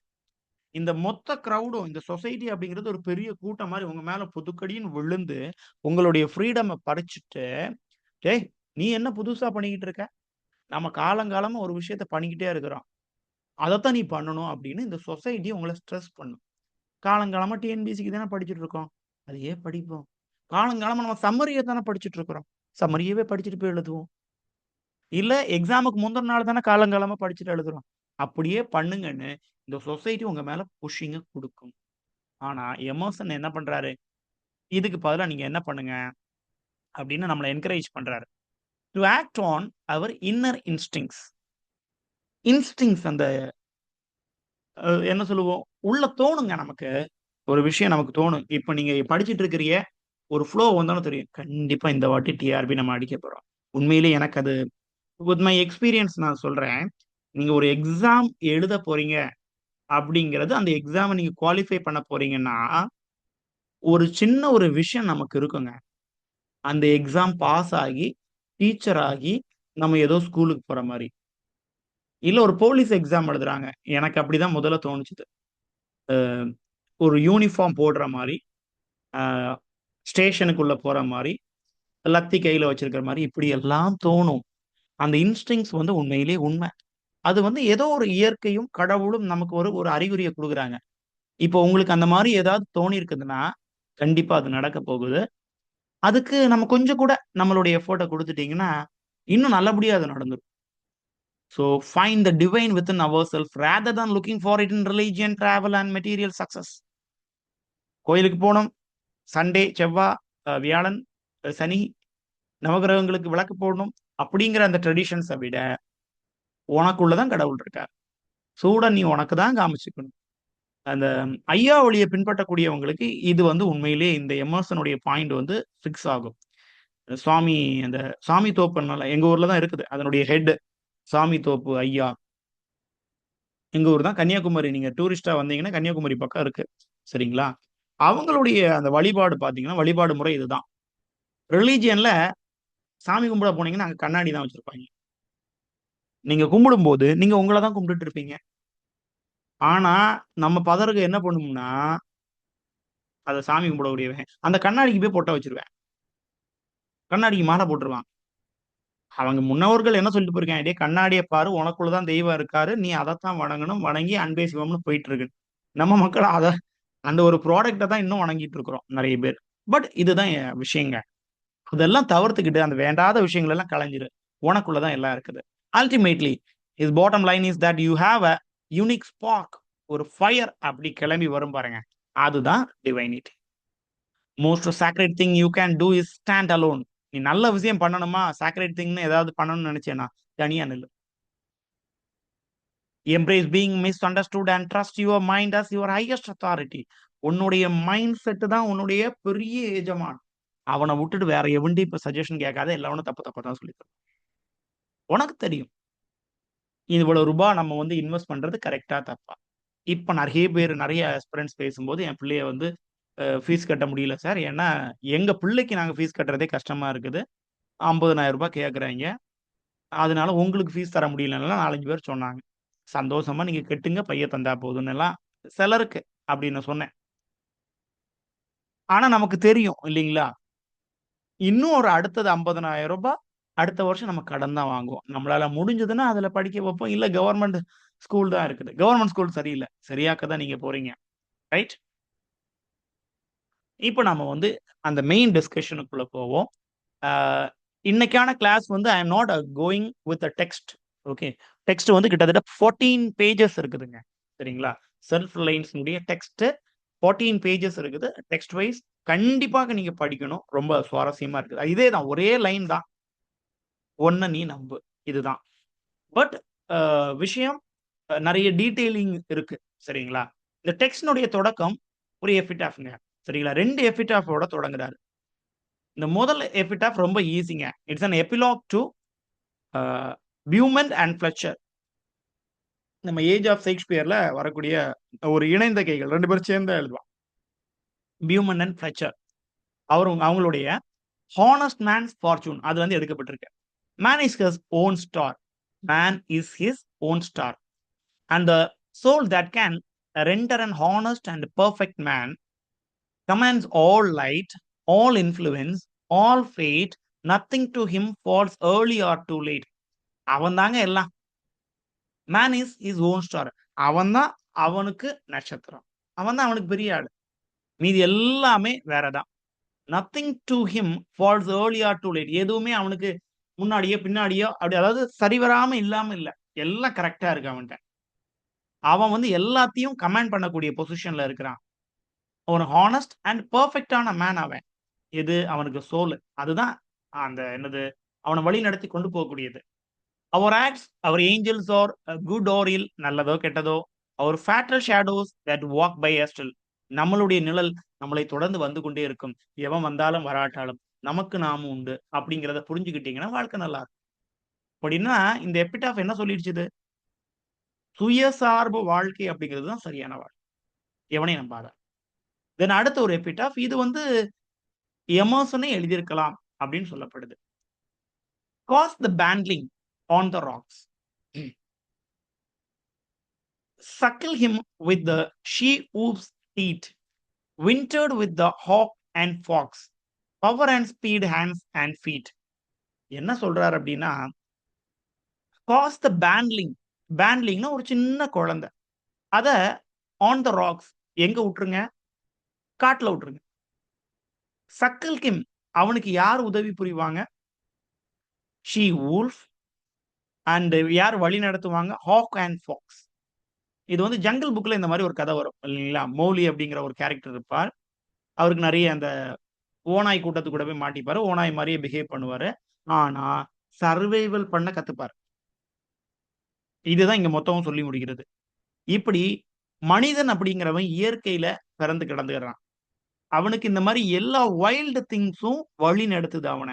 இந்த மொத்த கிரவுடும் இந்த society அப்படிங்கிறது ஒரு பெரிய கூட்டம் மாரி உங்க மேல புதுக்கடின்னு விழுந்து, உங்களுடைய ஃப்ரீடம பறிச்சுட்டு, "டேய்! நீ என்ன புதுசா பண்ணிக்கிட்டு இருக்க? நம்ம காலங்காலமா ஒரு விஷயத்த பண்ணிக்கிட்டே இருக்கிறோம். அதத்தான் நீ பண்ணணும்." அப்படின்னு இந்த சொசைட்டி உங்கள ஸ்ட்ரெஸ் பண்ணும். காலங்காலமா டிஎன்பிசிக்கு தானே படிச்சுட்டு இருக்கோம். அதையே படிப்போம். காலங்காலமா நம்ம சம்மரிய தானே படிச்சுட்டு இருக்கிறோம். சம்மரியவே படிச்சுட்டு போய் எழுதுவோம். இல்ல எக்ஸாமுக்கு முந்தின நாள் தானே காலங்காலமா படிச்சுட்டு எழுதுறோம். அப்படியே பண்ணுங்கன்னு இந்த சொசைட்டி உங்க மேல புஷ்ஷிங்க குடுக்கும். ஆனா எமர்சன் என்ன பண்றாரு? இதுக்கு பதிலா நீங்க என்ன பண்ணுங்க அப்படின்னு நம்மள என்கரேஜ் பண்றாரு. To act on our inner instincts. Instincts அந்த என்ன சொல்லுவோம்? உள்ள தோணுங்க நமக்கு. ஒரு விஷயம் நமக்கு தோணும். இப்ப நீங்க படிச்சுட்டு இருக்கிறீங்க. ஒரு ஃப்ளோ வந்தோனே தெரியும். கண்டிப்பா இந்த வாட்டி டிஆர்பி நம்ம அடிக்க போறோம். உண்மையிலேயே எனக்கு அது வித் மை எக்ஸ்பீரியன்ஸ் நான் சொல்றேன். நீங்க ஒரு எக்ஸாம் எழுத போறீங்க அப்படிங்கிறது, அந்த எக்ஸாம நீங்க குவாலிஃபை பண்ண போறீங்கன்னா, ஒரு சின்ன விஷயம் நமக்கு இருக்குங்க. அந்த எக்ஸாம் பாஸ் ஆகி, டீச்சர் ஆகி, நம்ம ஏதோ ஸ்கூலுக்கு போற மாரி. இல்ல ஒரு போலீஸ் எக்ஸாம் எழுதுறாங்க. எனக்கு அப்படிதான் முதல்ல தோணுச்சுது. அ ஒரு யூனிஃபார்ம் போடுற மாரி, அ ஸ்டேஷனுக்குள்ள போற மாரி, லத்தி கையில வச்சிருக்கிற மாரி இப்படியெல்லாம் தோணும். அந்த இன்ஸ்டிங்க்ட்ஸ் உண்மையிலேயே உண்ம. அது ஏதோ ஒரு இயற்கையும், கடவுளும் நமக்கு ஒரு ஒரு அறிகுறிய குடுக்குறாங்க. இப்போ உங்களுக்கு அந்த மாரி ஏதாவது தோணியிருக்குதுன்னா, கண்டிப்பா அது நடக்க போகுது. அதுக்கு நம்ம கொஞ்சம் கூட நம்மளுடைய எஃபோர்ட்ட குடுத்துட்டீங்கன்னா, இன்னும் நல்லபடியா அது நடந்துரும். So find the divine within ourself rather than looking for it in religion, travel and material success. கோயிலுக்கு போணும். சண்டே, வியாழன், சனி, நவகிரகங்களுக்கு விளக்கு போடணும். அப்படிங்கிற அந்த ட்ரெடிஷன்ஸ விட, உனக்குள்ள தான் கடவுள் இருக்கார். சூட நீ உனக்கு தான் காமிச்சுக்கணும். அந்த ஐயா வழிய பின்பற்றக்கூடியவங்களுக்கு இது உண்மையிலேயே இந்த எமர்சனுடைய பாயிண்ட் ஃபிக்ஸ் ஆகும். சுவாமி அந்த சாமி தோப்புன்னால எங்க ஊர்ல தான் இருக்குது. அதனுடைய ஹெட் சாமி தோப்பு ஐயா. எங்க ஊர் தான் கன்னியாகுமரி. நீங்க டூரிஸ்ட்டா வந்தீங்கன்னா கன்னியாகுமரி பக்கம் இருக்கு. சரிங்களா? அவங்களுடைய அந்த வழிபாடு பார்த்தீங்கன்னா, வழிபாடு முறை இதுதான். ரிலிஜியன்ல சாமி கும்பிட போனீங்கன்னா, அங்க கண்ணாடி தான் வச்சிருப்பாய்ங்க. நீங்க கும்பிடும்போது, நீங்க உங்கள தான் கும்பிட்டுட்டு இருப்பீங்க. ஆனா, நம்ம பதருக்கு என்ன பண்ணும்னா, அத சாமி கும்பிடக்கூடியவன், அந்த கண்ணாடிக்கு போய் பொட்ட வச்சுருவேன். கண்ணாடிக்கு மாலை போட்டுருவான். அவங்க முன்னோர்கள் என்ன சொல்லிட்டு போயிருக்காங்க, "டேய் கண்ணாடிய பாரு, உனக்குள்ள தான் தெய்வம் இருக்காரு. நீ அதத்தான் வணங்கணும். வணங்கி அன்பே சிவம்னு போயிட்டு இருக்கு." நம்ம மக்கள் அந்த ஒரு ப்ராடக்ட்ட தான் இன்னும் வணங்கிட்டு இருக்கிறோம் நெறைய பேர். பட் இதுதான் விஷயங்க. அதெல்லாம் தவிர்த்துக்கிட்டு அந்த வேண்டாத விஷயங்கள் எல்லாம் களைஞ்சிரு. உனக்குள்ள தான் எல்லாம் இருக்குது. Ultimately his bottom line is that you have a unique spark. ஒரு ஃபயர் அப்படி கிளம்பி வரும் பாருங்க. அதுதான் divinity. Most sacred thing you can do is stand alone. நீ நல்ல விஷயம் பண்ணணுமா, சாக்ரெட் திங்ன்னு ஏதாவது பண்ணணும்னு நினைச்சேன்னா, தனியா நில்லு. Embrace being misunderstood and trust your mind as your highest authority. உன்னுடைய மைண்ட் செட் தான் உன்னுடைய பெரிய எஜமான். அவன விட்டுட்டு வேற எவன்டையும் இப்ப சஜஷன் கேட்காத. எல்லாவனும் தப்பு தப்பா தான் சொல்லி தருவான். உனக்கு தெரியும். இவ்வளவு ரூபாய் நம்ம வந்து இன்வெஸ்ட் பண்றது கரெக்ட்டா தப்பா? இப்ப நெறைய பேர் நெறைய ஆஸ்பிரண்ட்ஸ் பேசும்போது, என் பிள்ளைய வந்து ஃபீஸ் கட்ட முடியல சார். ஏன்னா, எங்க பிள்ளைக்கு நாங்க ஃபீஸ் கட்டுறதே கஷ்டமா இருக்குது. ரூ. 50,000 கேட்குறாய்ங்க. அதனால உங்களுக்கு ஃபீஸ் தர முடியலன்னுலாம் 4, 5 பேர் சொன்னாங்க. சந்தோஷமா நீங்க கட்டுங்க, பையன் தந்தா போதும்னுலாம் சிலருக்கு அப்படி நான் சொன்னேன். ஆனா நமக்கு தெரியும் இல்லீங்களா? இன்னும் ஒரு அடுத்தது ரூ. 50,000 அடுத்த வருஷம் நம்ம கடன் தான் வாங்குவோம். நம்மளால முடிஞ்சதுன்னா அதுல படிக்க வைப்போம். இல்ல கவர்ன்மெண்ட் ஸ்கூல் தான் இருக்குது. கவர்ன்மெண்ட் ஸ்கூல் சரியில்ல. சரியாக்க தான் நீங்க போறீங்க. ரைட்? இப்ப நாம வந்து அந்த மெயின் டிஸ்கஷனுக்குள்ள போவோம். ஆ இன்னைக்கான கிளாஸ் வந்து I am not going with a text. Okay. Text வந்து கிட்டத்தட்ட 14 பேஜஸ் இருக்குதுங்க. சரிங்களா? செல்ஃப் ரிலையன்ஸ்னுடைய டெக்ஸ்ட் 14 பேஜஸ் இருக்குது. டெக்ஸ்ட் வைஸ் கண்டிப்பாக நீங்க படிக்கணும். ரொம்ப சுவாரஸ்யமா இருக்குது. இதே தான் ஒரே லைன் தான். "ஒண்ண நீ நம்பு." இதுதான். பட் அ விஷயம் நெறைய டீட்டெயிலிங் இருக்கு. சரிங்களா? இந்த டெக்ஸ்ட்னுடைய தொடக்கம் ஒரு எபிடாஃப்ங்க. சரிங்களா? 2 எபிடாஃபோட தொடங்குறாரு. இந்த முதல் எபிடாஃப் ரொம்ப ஈஸிங்க. It's an epilogue to a Beaumont and Fletcher. நம்ம ஏஜ் ஆஃப் ஷேக்ஸ்பியர்ல வரக்கூடிய ஒரு இணைந்த கைகள் 2 பேரும் சேர்ந்து தான் எழுதுவான். Beaumont and Fletcher. அவங்களுடைய ஹானஸ்ட் மேன்ஸ் ஃபார்ச்சூன் அது வந்து எடுக்கப்பட்டிருக்கு. Man is his own star. Man is his own star. And the soul that can render an honest and perfect man commands all light, all influence, all fate. Nothing to him falls early or too late. அவன் தாங்க எல்லாம். Man is his own star. அவன் தான் அவனுக்கு நட்சத்திரம். அவன் தான் அவனுக்கு பெரிய ஆளு. மீதி எல்லாமே வேற தான். Nothing to him falls early or too late. எதுவுமே அவனுக்கு முன்னாடியோ, பின்னாடியோ அப்படி அதாவது சரிவராம இல்லாம இல்ல. எல்லாம் கரெக்ட்டா இருக்கு அவன்ட்ட. அவன் வந்து எல்லாத்தையும் கமாண்ட் பண்ணக்கூடிய பொசிஷன்ல இருக்கிறான். ஒரு ஹானஸ்ட் அண்ட் பெர்ஃபெக்ட்டான மேன் அவன். எது? அவனுக்கு சோலு. அதுதான் அந்த என்னது? அவன வழிநடத்தி கொண்டு போகக்கூடியது. Our acts, our angels are good or ill நல்லதோ, கெட்டதோ, our fatal shadows that walk by us still. நம்மளுடைய நிழல் நம்மளை தொடர்ந்து வந்து கொண்டே இருக்கும். எவன் வந்தாலும் வராட்டாலும் நமக்கு நாம உண்டு. அப்படிங்கிறத புரிஞ்சுக்கிட்டீங்கன்னா வாழ்க்கை நல்லா இருக்கும். அப்படின்னா இந்த எபிடாஃப் என்ன சொல்லிடுச்சு இது? சுயசார்பு வாழ்க்கை அப்படிங்கிறது தான் சரியான வாழ்க்கை. எவனையும் நம்பாத. தென் அடுத்த ஒரு எபிடாஃப் இது வந்து எமர்சனே எழுதியிருக்கலாம் அப்படின்னு சொல்லப்படுது. Cast the bantling on the rocks. Suckle him with the she wolf's teeth. Wintered with the hawk and fox. Power and speed hands and feet. என்ன சொல்றாரு அப்படின்னா, காஸ் த பேண்ட்லிங். பேண்ட்லிங்னா ஒரு சின்ன குழந்தை. அத ஆன் த ராக்ஸ் எங்க விட்டுருங்க? காட்டுல விட்டுருங்க. சக்கில் கிம் அவனுக்கு யார் உதவி புரிவாங்க? ஷீ வூல்ஃப் அண்ட் யார் வழி நடத்துவாங்க? Hawk and fox. இது வந்து ஜங்கிள் புக்ல இந்த மாரி ஒரு கதை வரும் இல்லைங்களா? மௌலி அப்படிங்கிற ஒரு கேரக்டர் இருப்பார். அவருக்கு நெறைய அந்த ஓநாய் கூட்டத்து கூட போய் மாட்டிப்பாரு. ஓநாய் மாரியே பிஹேவ் பண்ணுவாரு. ஆனா, சர்வைவல் பண்ண கத்துப்பாரு. இதுதான் இங்க மொத்தமும் சொல்லி முடிகிறது. இப்படி மனிதன் அப்படிங்கிறவன் இயற்கையில பிறந்து கிடந்துகிறான். அவனுக்கு இந்த மாரி எல்லா வைல்ட் திங்ஸும் வழி நடத்துது அவன.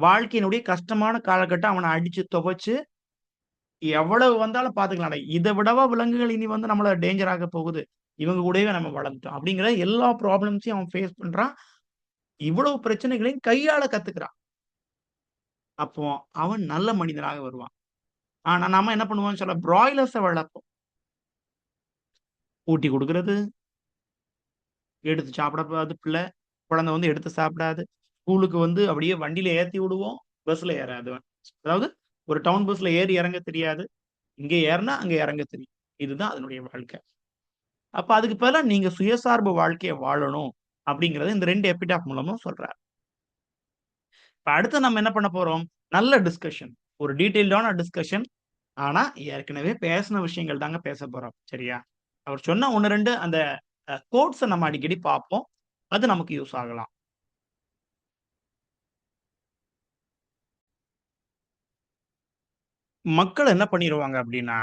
வாழ்க்கையினுடைய கஷ்டமான காலகட்டம் அவன அடிச்சு துவைச்சு, எவ்வளவு வந்தாலும் பார்த்துக்கலாம்டா. இத விடவா விலங்குகள் இனி வந்து நம்மள டேஞ்சர் ஆக போகுது. இவங்க கூடவே நம்ம வளர்ந்துட்டோம். அப்படிங்கிற எல்லா ப்ராப்ளம்ஸையும் அவன் ஃபேஸ் பண்றான். இவ்வளவு பிரச்சனைகளையும் கையாள கத்துக்கிறான். அப்போ அவன் நல்ல மனிதனாக வருவான். ஆனா நாம என்ன பண்ணுவோம்னு சொல்ல பிராய்லர்ஸ வளர்ப்போம். ஊட்டி குடுக்குறது, எடுத்து சாப்பிடாது பிள்ள. குழந்தை வந்து எடுத்து சாப்பிடாது. ஸ்கூலுக்கு வந்து அப்படியே வண்டியில ஏத்தி விடுவோம். பஸ்ல ஏறாது. அதாவது ஒரு டவுன் பஸ்ல ஏறி இறங்க தெரியாது. இங்க ஏறுனா அங்க இறங்க தெரியும். இதுதான் அதனுடைய வாழ்க்கை. அப்ப அதுக்கு பதிலா நீங்க சுயசார்பு வாழ்க்கைய வாழணும் அப்படிங்கிறது இந்த 2 எபிடாப் மூலமும் சொல்றார். இப்ப அடுத்து நம்ம என்ன பண்ண போறோம்? நல்ல டிஸ்கஷன். ஒரு டீட்டெயில்டான டிஸ்கஷன். ஆனா, ஏற்கனவே பேசின விஷயங்கள் தாங்க பேசப் போறோம். சரியா? அவர் சொன்ன 1, 2 அந்த கோட்ஸ நம்ம அடிக்கடி பார்ப்போம். அது நமக்கு யூஸ் ஆகலாம். மக்கள் என்ன பண்ணிருவாங்க அப்படின்னா,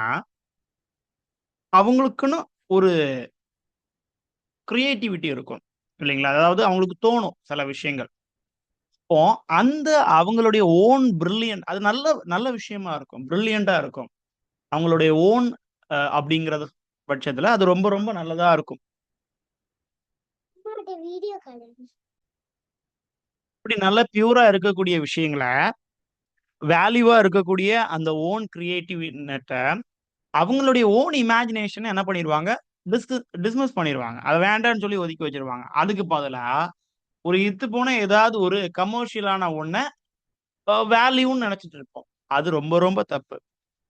அவங்களுக்குன்னு ஒரு கிரியேட்டிவிட்டி இருக்கும். இல்லைங்களா? அதாவது அவங்களுக்கு தோணும் சில விஷயங்கள். இப்போ அந்த அவங்களுடைய ஓன் பிரில்லியன்ட் அது நல்ல நல்ல விஷயமா இருக்கும். பிரில்லியன்ட்டா இருக்கும். அவங்களுடைய ஓன் அப்படிங்கிறது பட்சத்துல அது ரொம்ப ரொம்ப நல்லதா இருக்கும். இப்படி நல்ல பியூரா இருக்கக்கூடிய விஷயங்கள, வேல்யூவா இருக்கக்கூடிய அந்த ஓன் கிரியேட்டிவ் நெட்ட அவங்களுடைய ஓன் இமேஜினேஷன என்ன பண்ணிருவாங்க, டிஸ்மிஸ் பண்ணிருவாங்க. அத வேண்டான்னு சொல்லி ஒதுக்கி வச்சுருவாங்க. அதுக்கு பதிலா ஒரு இத்துப்போன ஏதாவது ஒரு கமர்ஷியலான ஒண்ண வேல்யூன்னு நெனச்சுட்டு இருப்போம். அது ரொம்ப ரொம்ப தப்பு.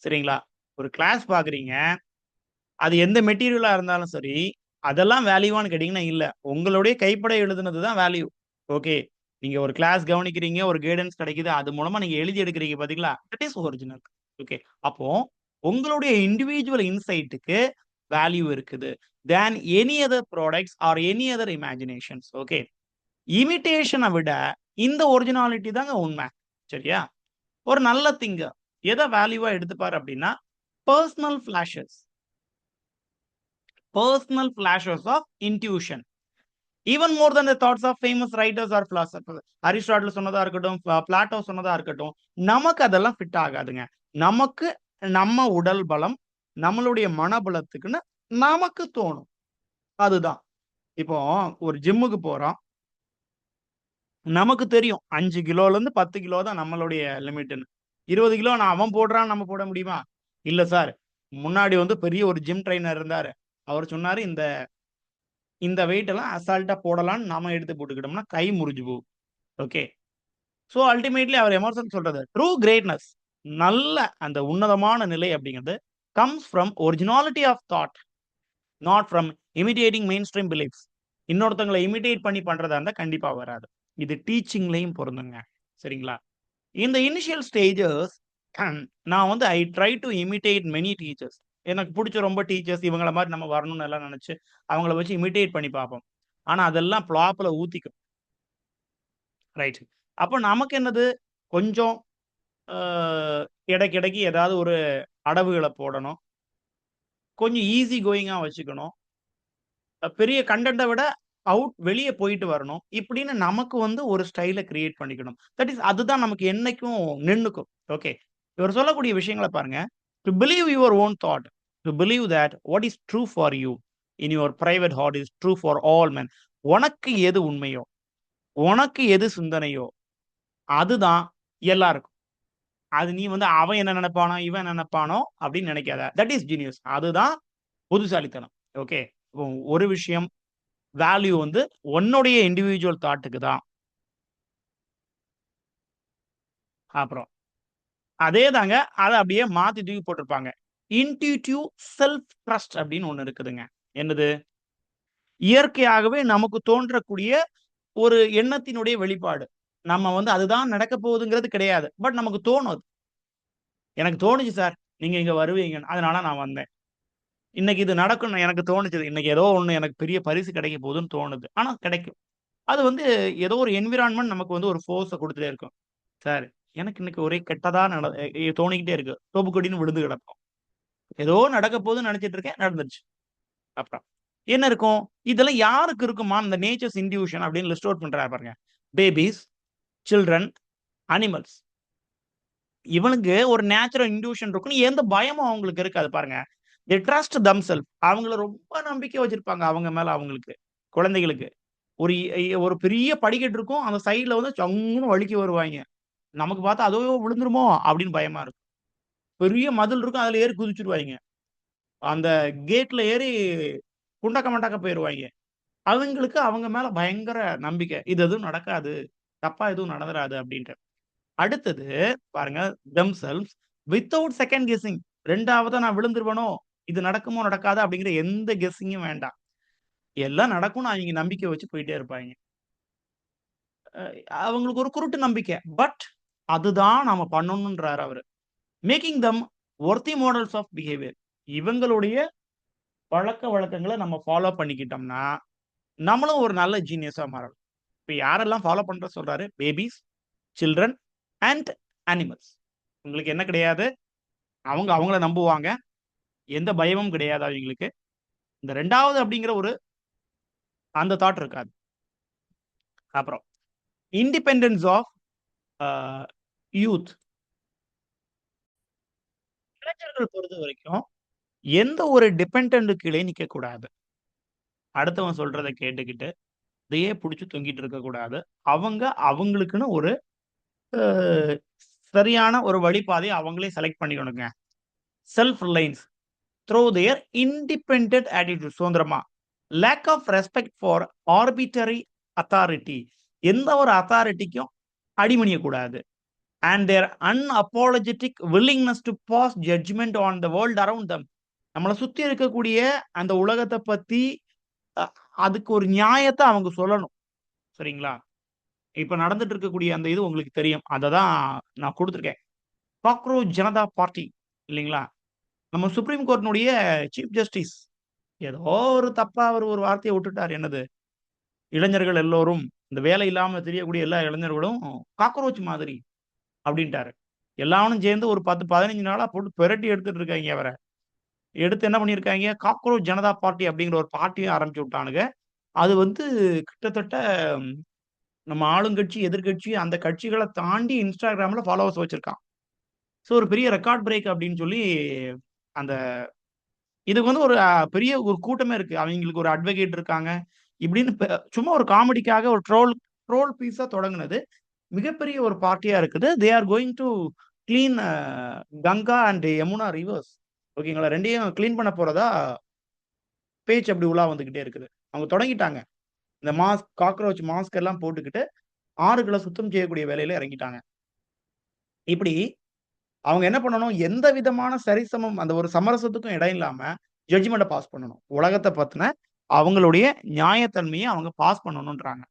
சரிங்களா? ஒரு கிளாஸ் பார்க்குறீங்க. அது எந்த மெட்டீரியலா இருந்தாலும் சரி, அதெல்லாம் வேல்யூவான்னு கேட்டீங்கன்னா இல்ல. உங்களுடைய கைப்பட எழுதுனது தான் வேல்யூ. ஓகே. நீங்க ஒரு கிளாஸ் கவனிக்கிறீங்க, ஒரு கைடன்ஸ் கிடைக்குது. அது மூலமா நீங்க எழுதி எடுக்கிறீங்க பார்த்தீங்களா? That is original. ஓகே. அப்போ உங்களுடைய இண்டிவிஜுவல் இன்சைட்க்கு வேல்யூ இருக்குது. Than any other products or any other imaginations. Okay. இமிடேஷன விட இந்த ஒரிஜினாலிட்டி தாங்க உண்மை. சரியா? ஒரு நல்ல திங்கர் எத வேல்யூவா எடுத்துப்பார் அப்டின்னா, personal flashes. Personal flashes of intuition. Even more then the thoughts of famous writers or philosopher. Aristotle சொன்னதா இருக்கட்டும், பிளாட்டோ சொன்னதா இருக்கட்டும், நமக்கு அதெல்லாம் ஃபிட் ஆகாதுங்க. நமக்கு நம்ம உடல் பலம், நம்மளுடைய மனபலத்துக்குன்னு நமக்கு தோணும். அதுதான். இப்போ ஒரு ஜிம்முக்கு போறோம். நமக்கு தெரியும் 5 கிலோலருந்து 10 கிலோ தான் நம்மளுடைய லிமிட்ன்னு. 20 கிலோ அவன் போடுறான் நம்ம போட முடியுமா? இல்ல சார். முன்னாடி வந்து பெரிய ஒரு ஜிம் ட்ரெய்னர் இருந்தாரு. அவர் சொன்னாரு, இந்த இந்த வெயிட் எல்லாம் அசால்ட்டா போடலாம்ன்னு நாம எடுத்து போட்டுக்கிட்டோம்னா, கை முறிஞ்சு போகும். ஓகே. சோ அல்டிமேட்லி அவர் எமர்சன் சொல்றது, ட்ரூ கிரேட்னஸ் நல்ல அந்த உன்னதமான நிலை அப்படிங்கிறது comes from originality of thought, not from imitating mainstream beliefs. இன்னொருத்தவங்கள இமிட்டேட் பண்ணி பண்றதா இருந்தா கண்டிப்பா வராது. இது டீச்சிங்லயும் பொருந்துங்க. சரிங்களா? இந்த இனிஷியல் ஸ்டேஜஸ் நான் வந்து I try to imitate many teachers. எனக்கு புடிச்ச ரொம்ப டீச்சர்ஸ் இவங்கள மாரி நம்ம வரணும்னு எல்லாம் நெனச்சு, அவங்கள வச்சு இமிட்டேட் பண்ணி பார்ப்போம். ஆனா அதெல்லாம் ஃப்ளாப்ல ஊத்திக்கும். ரைட். அப்ப நமக்கு என்னது? கொஞ்சம் அ எடைக்கு எடைக்கு ஏதாவது ஒரு அடவுகள போடணும். கொஞ்சம் ஈஸி கோயிங்கா வச்சுக்கணும். பெரிய கன்டென்ட்ட விட வெளிய போயிட்டு வரணும். இப்படின்னு நமக்கு வந்து ஒரு ஸ்டைல கிரியேட் பண்ணிக்கணும். தட் இஸ் அதுதான் நமக்கு என்னைக்கும் நின்னுக்கும். ஓகே. இவர் சொல்லக்கூடிய விஷயங்கள பாருங்க. To believe your own thought. To believe that what is true for you in your private heart is true for all men. உனக்கு எது உண்மையோ, உனக்கு எது சிந்தனையோ, அதுதான் எல்லாருக்கும். அது நீ வந்து அவன் என்ன நெனைப்பானோ, இவன் என்ன நெனைப்பானோ அப்படின்னு நெனைக்காத. That is genius. அதுதான் புத்திசாலித்தனம். ஓகே. ஒரு விஷயம் வேல்யூ வந்து உன்னுடைய இண்டிவிஜுவல் தாட்டுக்கு தான். அப்புறம் அதே தாங்க. அத அப்படியே மாத்தி தூக்கி போட்டிருப்பாங்க. இன்ட்யூட்டிவ் செல்ஃப் ட்ரஸ்ட் அப்படின்னு ஒண்ணு இருக்குதுங்க. என்னது? இயற்கையாகவே நமக்கு தோன்றக்கூடிய ஒரு எண்ணத்தினுடைய வெளிப்பாடு. நம்ம வந்து அதுதான் நடக்க போகுதுங்கிறது கிடையாது. பட் நமக்கு தோணும் அது. எனக்கு தோணுச்சு சார். நீங்க இங்க வருவீங்கன்னு. அதனால நான் வந்தேன். இன்னைக்கு இது நடக்கும்னு எனக்கு தோணுச்சு. இன்னைக்கு ஏதோ ஒண்ணு எனக்கு பெரிய பரிசு கிடைக்க போகுதுன்னு தோணுது. ஆனா கிடைக்கும். அது வந்து ஏதோ ஒரு என்விரான்மென்ட் நமக்கு வந்து ஒரு ஃபோர்ஸ குடுத்துட்டே இருக்கும். சார், எனக்கு இன்னைக்கு ஒரே கெட்டதா தோணிக்கிட்டே இருக்கு. டொபு கொடின்னு விழுந்து கிடப்போம். ஏதோ நடக்க போதுன்னு நெனச்சுட்டு இருக்கேன். நடந்துருச்சு. அப்புறம் என்ன இருக்கும்? இதெல்லாம் யாருக்கு இருக்குமா? இந்த நேச்சர்ஸ் இன்ட்யூஷன் அப்படின்னு லிஸ்ட் அவுட் பண்றாரு பாருங்க. Babies, children, animals. இவனுக்கு ஒரு நேச்சுரல் இன்ட்யூஷன் இருக்குன்னு எந்த பயமும் அவங்களுக்கு இருக்காது பாருங்க. தே ட்ரஸ்ட் தெம்செல்ஃப். அவங்கள ரொம்ப நம்பிக்கை வச்சிருப்பாங்க அவங்க மேல அவங்களுக்கு. குழந்தைகளுக்கு. ஒரு பெரிய படிக்கட்டு இருக்கும். அந்த சைடுல வந்து சங்குன்னு வழுக்கி வருவாய்ங்க. நமக்கு பார்த்தா, "அதோ விழுந்துருமோ!" அப்படின்னு பயமா இருக்கும். பெரிய மதில் இருக்கும். அதுல ஏறி குதிச்சுருவாய்ங்க. அந்த கேட்ல ஏறி குண்டக்க மண்டக்க போயிருவாய்ங்க. அவங்களுக்கு அவங்க மேல பயங்கர நம்பிக்கை. இது எதுவும் நடக்காது. தப்பா எதுவும் நடந்துராது அப்படின்ட்டு. அடுத்தது பாருங்க தெம்செல்வ்ஸ் வித்தவுட் செகண்ட் கெஸ்ஸிங். 2வதா நான் விழுந்துருவேனோ! இது நடக்குமோ நடக்காதா அப்படிங்கிற எந்த கெஸ்ஸிங்கும் வேண்டாம். எல்லாம் நடக்கும்னு அவங்க நம்பிக்கை வச்சு போயிட்டே இருப்பாய்ங்க. அ அவங்களுக்கு ஒரு குருட்டு நம்பிக்கை. பட் அதுதான் நாம பண்ணணுன்றாரு அவரு. Making them worthy models of behaviour. இவங்களுடைய பழக்கவழக்கங்கள நம்ம ஃபாலோ பண்ணிக்கிட்டோம்னா, நம்மளும் ஒரு நல்ல ஜீனியஸா மாறலாம். இப்ப யாரெல்லாம் ஃபாலோ பண்ற சொல்றாரு? Babies, children and animals. உங்களுக்கு என்ன கிடையாது? அவங்க அவங்கள நம்புவாங்க. எந்த பயமும் கிடையாது அவிங்களுக்கு. இந்த 2வது அப்படிங்கிற ஒரு அந்த தாட் இருக்காது. அப்புறம் இண்டிபெண்டன்ஸ் ஆஃப் அ யூத். இளைஞர்கள் பொறுத்தவரைக்கும் எந்த ஒரு டிபெண்டன்ட் கீழயும் நிக்கக்கூடாது. அடுத்தவன் சொல்றத கேட்டுக்கிட்டு, அதையே புடிச்சு தொங்கிட்டு இருக்கக்கூடாது. அவங்க அவங்களுக்குன்னு ஒரு அ சரியான ஒரு வழிப்பாதைய அவங்களே செலக்ட் பண்ணிக்கணுங்க. Self reliance through their independent attitude சுதந்திரமா. Lack of respect for arbitrary authority. எந்த ஒரு அத்தாரிட்டிக்கும் அடிபணியக்கூடாது. And their unapologetic willingness to pass judgment on the world around them. நம்மள சுத்தி இருக்கக்கூடிய அந்த உலகத்த பத்தி அ அதுக்கு ஒரு நியாயத்த அவங்க சொல்லணும். சரிங்களா? இப்ப நடந்துட்டு இருக்கக்கூடிய அந்த இது உங்களுக்கு தெரியும். அததான் நான் குடுத்துருக்கேன். காக்ரோச் ஜனதா பார்ட்டி இல்லைங்களா? நம்ம சுப்ரீம் கோர்ட்னுடைய சீஃப் ஜஸ்டிஸ் ஏதோ ஒரு தப்பா அவரு ஒரு வார்த்தைய விட்டுட்டாரு. என்னது? இளைஞர்கள் எல்லோரும் இந்த வேலை இல்லாம திரியக்கூடிய எல்லா இளைஞர்களும் காக்ரோச் மாதிரி அப்டின்ட்டாரு. எல்லாரும் சேர்ந்து ஒரு 10, 15 நாளா போட்டு பெரட்டி எடுத்துட்டு இருக்காய்ங்க அவர. எடுத்து என்ன பண்ணியிருக்காய்ங்க, காக்ரோச் ஜனதா பார்ட்டி அப்படிங்கிற ஒரு பார்ட்டியும் ஆரம்பிச்சு விட்டானுங்க. அது வந்து கிட்டத்தட்ட ம், நம்ம ஆளுங்கட்சி, எதிர்க்கட்சி அந்த கட்சிகள தாண்டி Instagramல ஃபாலோவர்ஸ் வச்சிருக்கான். ஸோ ஒரு பெரிய ரெக்கார்ட் பிரேக் அப்படின்னு சொல்லி அந்த இதுக்கு வந்து ஒரு பெரிய ஒரு கூட்டமே இருக்கு. அவைங்களுக்கு ஒரு அட்வொகேட் இருக்காங்க. இப்படின்னு சும்மா ஒரு காமெடிக்காக ஒரு ட்ரோல் ட்ரோல் பீஸா தொடங்குனது. மிகப்பெரிய ஒரு பார்ட்டியா இருக்குது. They are going to clean Ganga and Yamuna rivers. ஓகேங்களா? 2யும் கிளீன் பண்ண போறதா பேச்சு அப்படி உலா வந்துகிட்டே இருக்குது. அவங்க தொடங்கிட்டாங்க. இந்த மாஸ்க், காக்ரோச் மாஸ்க் எல்லாம் போட்டுக்கிட்டு ஆறுகள சுத்தம் செய்யக்கூடிய வேலையில இறங்கிட்டாங்க. இப்படி அவங்க என்ன பண்ணணும்? எந்த விதமான சரிசமம் அந்த ஒரு சமரசத்துக்கும் இடம் இல்லாம ஜட்ஜ்மென்ட்ட பாஸ் பண்ணணும். உலகத்த பத்தின அவங்களுடைய நியாயத்தன்மைய அவங்க பாஸ் பண்ணணுன்றாங்க.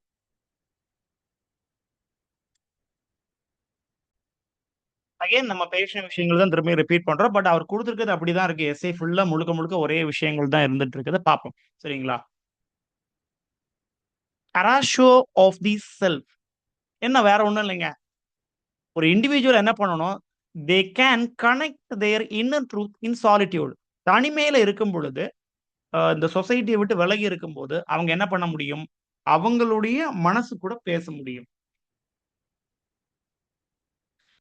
அகைன் நம்ம பேசின விஷயங்கள் தான் திரும்பியும் ரிப்பீட் பண்றோம். பட் அவர் குடுத்திருக்கிறது அப்படிதான் இருக்கு. எஸ்ஸே ஃபுல்லா முழுக்க முழுக்க ஒரே விஷயங்கள் தான் இருந்துட்டு இருக்குது. பார்ப்போம். சரிங்களா? ஹராஷோ ஆஃப் தி செல்ஃப். என்ன வேற ஒண்ணும் இல்லைங்க. ஒரு இண்டிவிஜுவல் என்ன பண்ணணும்? They can connect there inner truth in solitude. தனிமையில இருக்கும் பொழுது, இந்த சொசைட்டிய விட்டு விலகி இருக்கும்போது, அவங்க என்ன பண்ண முடியும்? அவங்களுடைய மனசு கூட பேச முடியும்.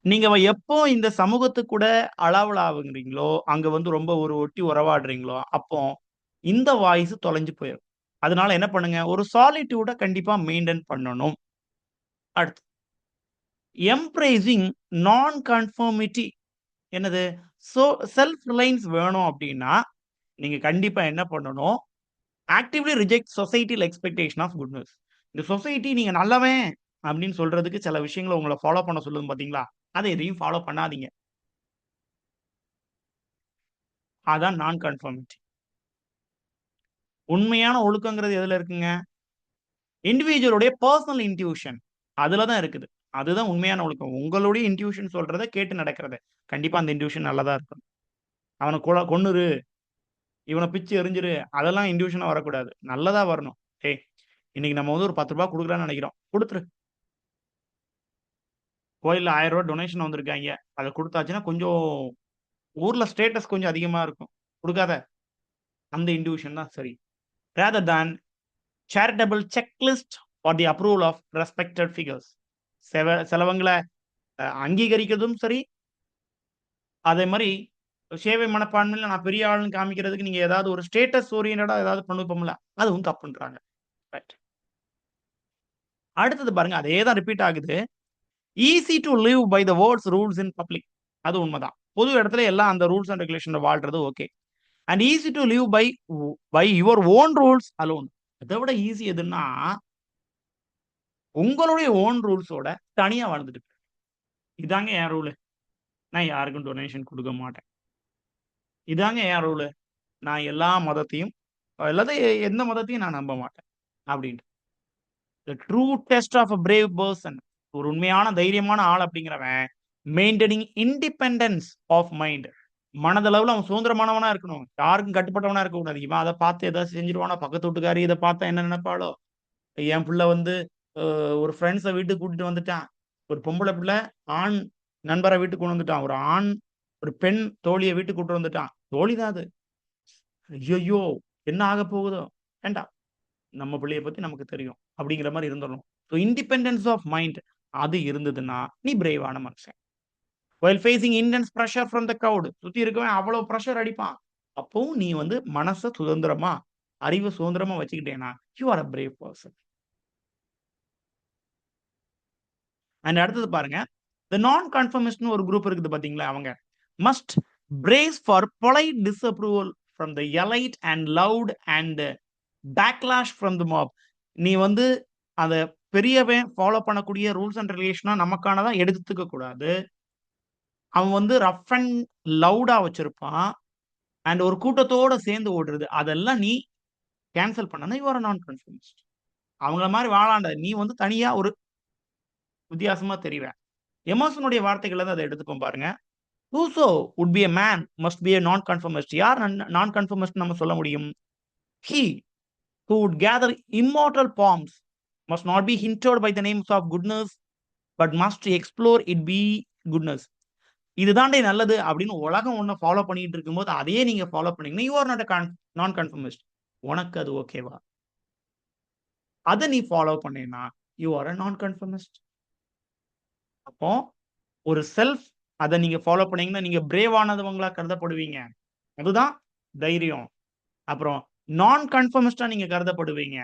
நீங்க எப்போ இந்த சமூகத்து கூட அளவலாவுங்கிறீங்களோ, அங்க வந்து ரொம்ப ஒரு ஒட்டி உறவாடுறீங்களோ, அப்போ இந்த வாய்ஸ் தொலைஞ்சு போயிரும். அதனால என்ன பண்ணுங்க, ஒரு சாலிட்யூட கண்டிப்பா மெயின்டெயின் பண்ணணும். அடுத்து எம்ப்ரேசிங் நான் கன்ஃபர்மிட்டி. என்னது? சோ செல்ஃப் ரிலையன்ஸ் வேணும் அப்டின்னா, நீங்க கண்டிப்பா என்ன பண்ணணும், actively reject societal expectation of goodness. இந்த சொசைட்டி நீங்க நல்லவன் அப்டின்னு சொல்றதுக்கு சில விஷயங்கள உங்கள ஃபாலோ பண்ண சொல்லுது பார்த்தீங்களா? அத எதையும் ஃபாலோ பண்ணாதீங்க. அதான் நான் கன்ஃபர்மிட்டி. உண்மையான ஒழுக்கங்கிறது எதுல இருக்குங்க? இண்டிவிஜுவலுடைய பெர்சனல் இன்ட்யூஷன். அதுல தான் இருக்குது. அதுதான் உண்மையான ஒழுக்கம். உங்களுடைய இன்ட்யூஷன் சொல்றத கேட்டு நடக்கிறது. கண்டிப்பா அந்த இன்ட்யூஷன் நல்லதா இருக்கணும். அவன கொன்னுரு, இவன பிச்சு எறிஞ்சிரு, அதெல்லாம் இன்ட்யூஷனா வரக்கூடாது. நல்லதா வரணும். "ஏய், இன்னைக்கு நம்ம வந்து ஒரு ரூ. 10 குடுக்கலாம்னு நெனைக்கிறோம். குடுத்துரு. கோயில்ல ரூ. 1000 டொனேஷன் வந்திருக்காய்ங்க. அத குடுத்தாச்சுன்னா கொஞ்சம் ஊர்ல ஸ்டேட்டஸ் கொஞ்சம் அதிகமா இருக்கும். குடுக்காத." அந்த இன்ட்யூஷன் தான் சரி. Rather than charitable checklist for the approval of respected figures. சிலவங்கள அங்கீகரிக்கிறதும் சரி, அதே மாரி சேவை மனப்பான்மையில நான் பெரிய ஆளுன்னு காமிக்கிறதுக்கு நீங்க ஏதாவது ஒரு ஸ்டேட்டஸ் ஓரியன்டடா ஏதாவது பண்ணுப்போம்ல, அதுவும் தப்புன்றாங்க. ரைட். அடுத்தது பாருங்க, அதே தான் ரிப்பீட் ஆகுது. Easy to live by the words rules in public. அது உண்மதான். பொது இடத்துல எல்லாம் அந்த ரூல்ஸ் அண்ட் ரெகுலேஷன்ல வாழ்றது okay. And easy to live by your own rules alone. அத விட ஈஸி எதுன்னா, உங்களுடைய ஓன் ரூல்ஸோட தனியா வாழ்ந்துட்டு இதாங்க என் ரூலு. நான் யாருக்கும் டொனேஷன் குடுக்க மாட்டேன். இதாங்க என் ரூலு. நான் எல்லா மதத்தையும் அல்லது எந்த மதத்தையும் நான் நம்ப மாட்டேன் அப்படின்ட்டு. The true test of a brave person, ஒரு உண்மையான தைரியமான ஆள் அப்படிங்கிறவன் மெயின்டெனிங் இண்டிபெண்டன்ஸ் ஆஃப் மைண்ட், மனதளவுல அவன் சுதந்திரமானவனா இருக்கணும். யாருக்கும் கட்டுப்பட்டவனா இருக்கக்கூடாது. இவன் அத பார்த்து ஏதாவது செஞ்சுருவானோ, பக்கத்து வீட்டுக்காரி இத பார்த்தா என்ன நினைப்பாளோ? என் புள்ள வந்து அ ஒரு ஃப்ரெண்ட்ஸ வீட்டுக்கு கூட்டிட்டு வந்துட்டான். ஒரு பொம்பள புள்ள ஆண் நண்பர வீட்டுக்கு கொண்டு வந்துட்டான். ஒரு பெண் தோழிய வீட்டுக்கு கூட்டு வந்துட்டான். தோழி தான் அது. ஐய்யய்யோ! என்ன ஆகப் போகுதோ? வேண்டாம். நம்ம பிள்ளைய பத்தி நமக்கு தெரியும். அப்படிங்கிற மாரி இருந்துறணும். ஸோ இண்டிபெண்டன்ஸ் ஆஃப் மைண்ட் அது இருந்ததுன்னா, நீ பிரேவான மனுஷன். While facing intense pressure from the crowd, சுத்தி இருக்கவன் அவ்வளோ பிரஷர் அடிப்பான். அப்பவும் நீ வந்து மனச சுதந்திரமா, அறிவ சுதந்திரமா வச்சுக்கிட்டேன்னா, you are a brave person. And அடுத்தது பாருங்க. தி நான் கன்ஃபர்மிஸ்ட்ன்னு ஒரு குரூப் இருக்குது பார்த்தீங்களா? அவங்க must brace for polite disapproval from the elite and loud and backlash from the mob. நீ வந்து அத பெரியவன் ஃபாலோ பண்ணக்கூடிய ரூல்ஸ் அண்ட் ரெகுலேஷனா நமக்கானதா எடுத்துக்க கூடாது. அவன் வந்து ரஃப் அண்ட் லவுடா வச்சிருப்பான். அண்ட் ஒரு கூட்டத்தோட சேர்ந்து ஓடுறது. அதெல்லாம் நீ கேன்சல் பண்ணனா, யூ ஆர் அ நான் கன்ஃபர்மிஸ்ட். அவங்கள மாரி வாழாண்ட. நீ வந்து தனியா ஒரு வித்தியாசமா தெரிவ. எமர்சனுடைய வார்த்தைகள்ல தான் அத எடுத்துப்போம் பாருங்க. "Whoso would be a man must be a nonconformist." யார் நான் கன்ஃபர்மிஸ்ட்ன்னு நம்ம சொல்ல முடியும்? "He who would gather immortal palms must not be hindered by the names of goodness, but must explore it be goodness." இதுதான்டா நல்லது அப்படின்னு உலகம் ஒண்ண ஃபாலோ பண்ணிட்டு இருக்கும்போது, அதையே நீங்க ஃபாலோ பண்ணீங்கன்னா, யூ ஆர் நாட் அ நான் கன்ஃபர்மிஸ்ட். உனக்கு அது ஓகேவா? அத நீ ஃபாலோ பண்ணீன்னா, யூ ஆர் அ நான் கன்ஃபர்மிஸ்ட். அப்போ ஒரு செல்ஃப் அத நீங்க ஃபாலோ பண்ணீங்கன்னா, நீங்க பிரேவ் ஆனவங்களா கருதப்படுவீங்க. அதுதான் தைரியம். அப்புறம் நான் கன்ஃபர்மிஸ்ட்டா நீங்க கருதப்படுவீங்க.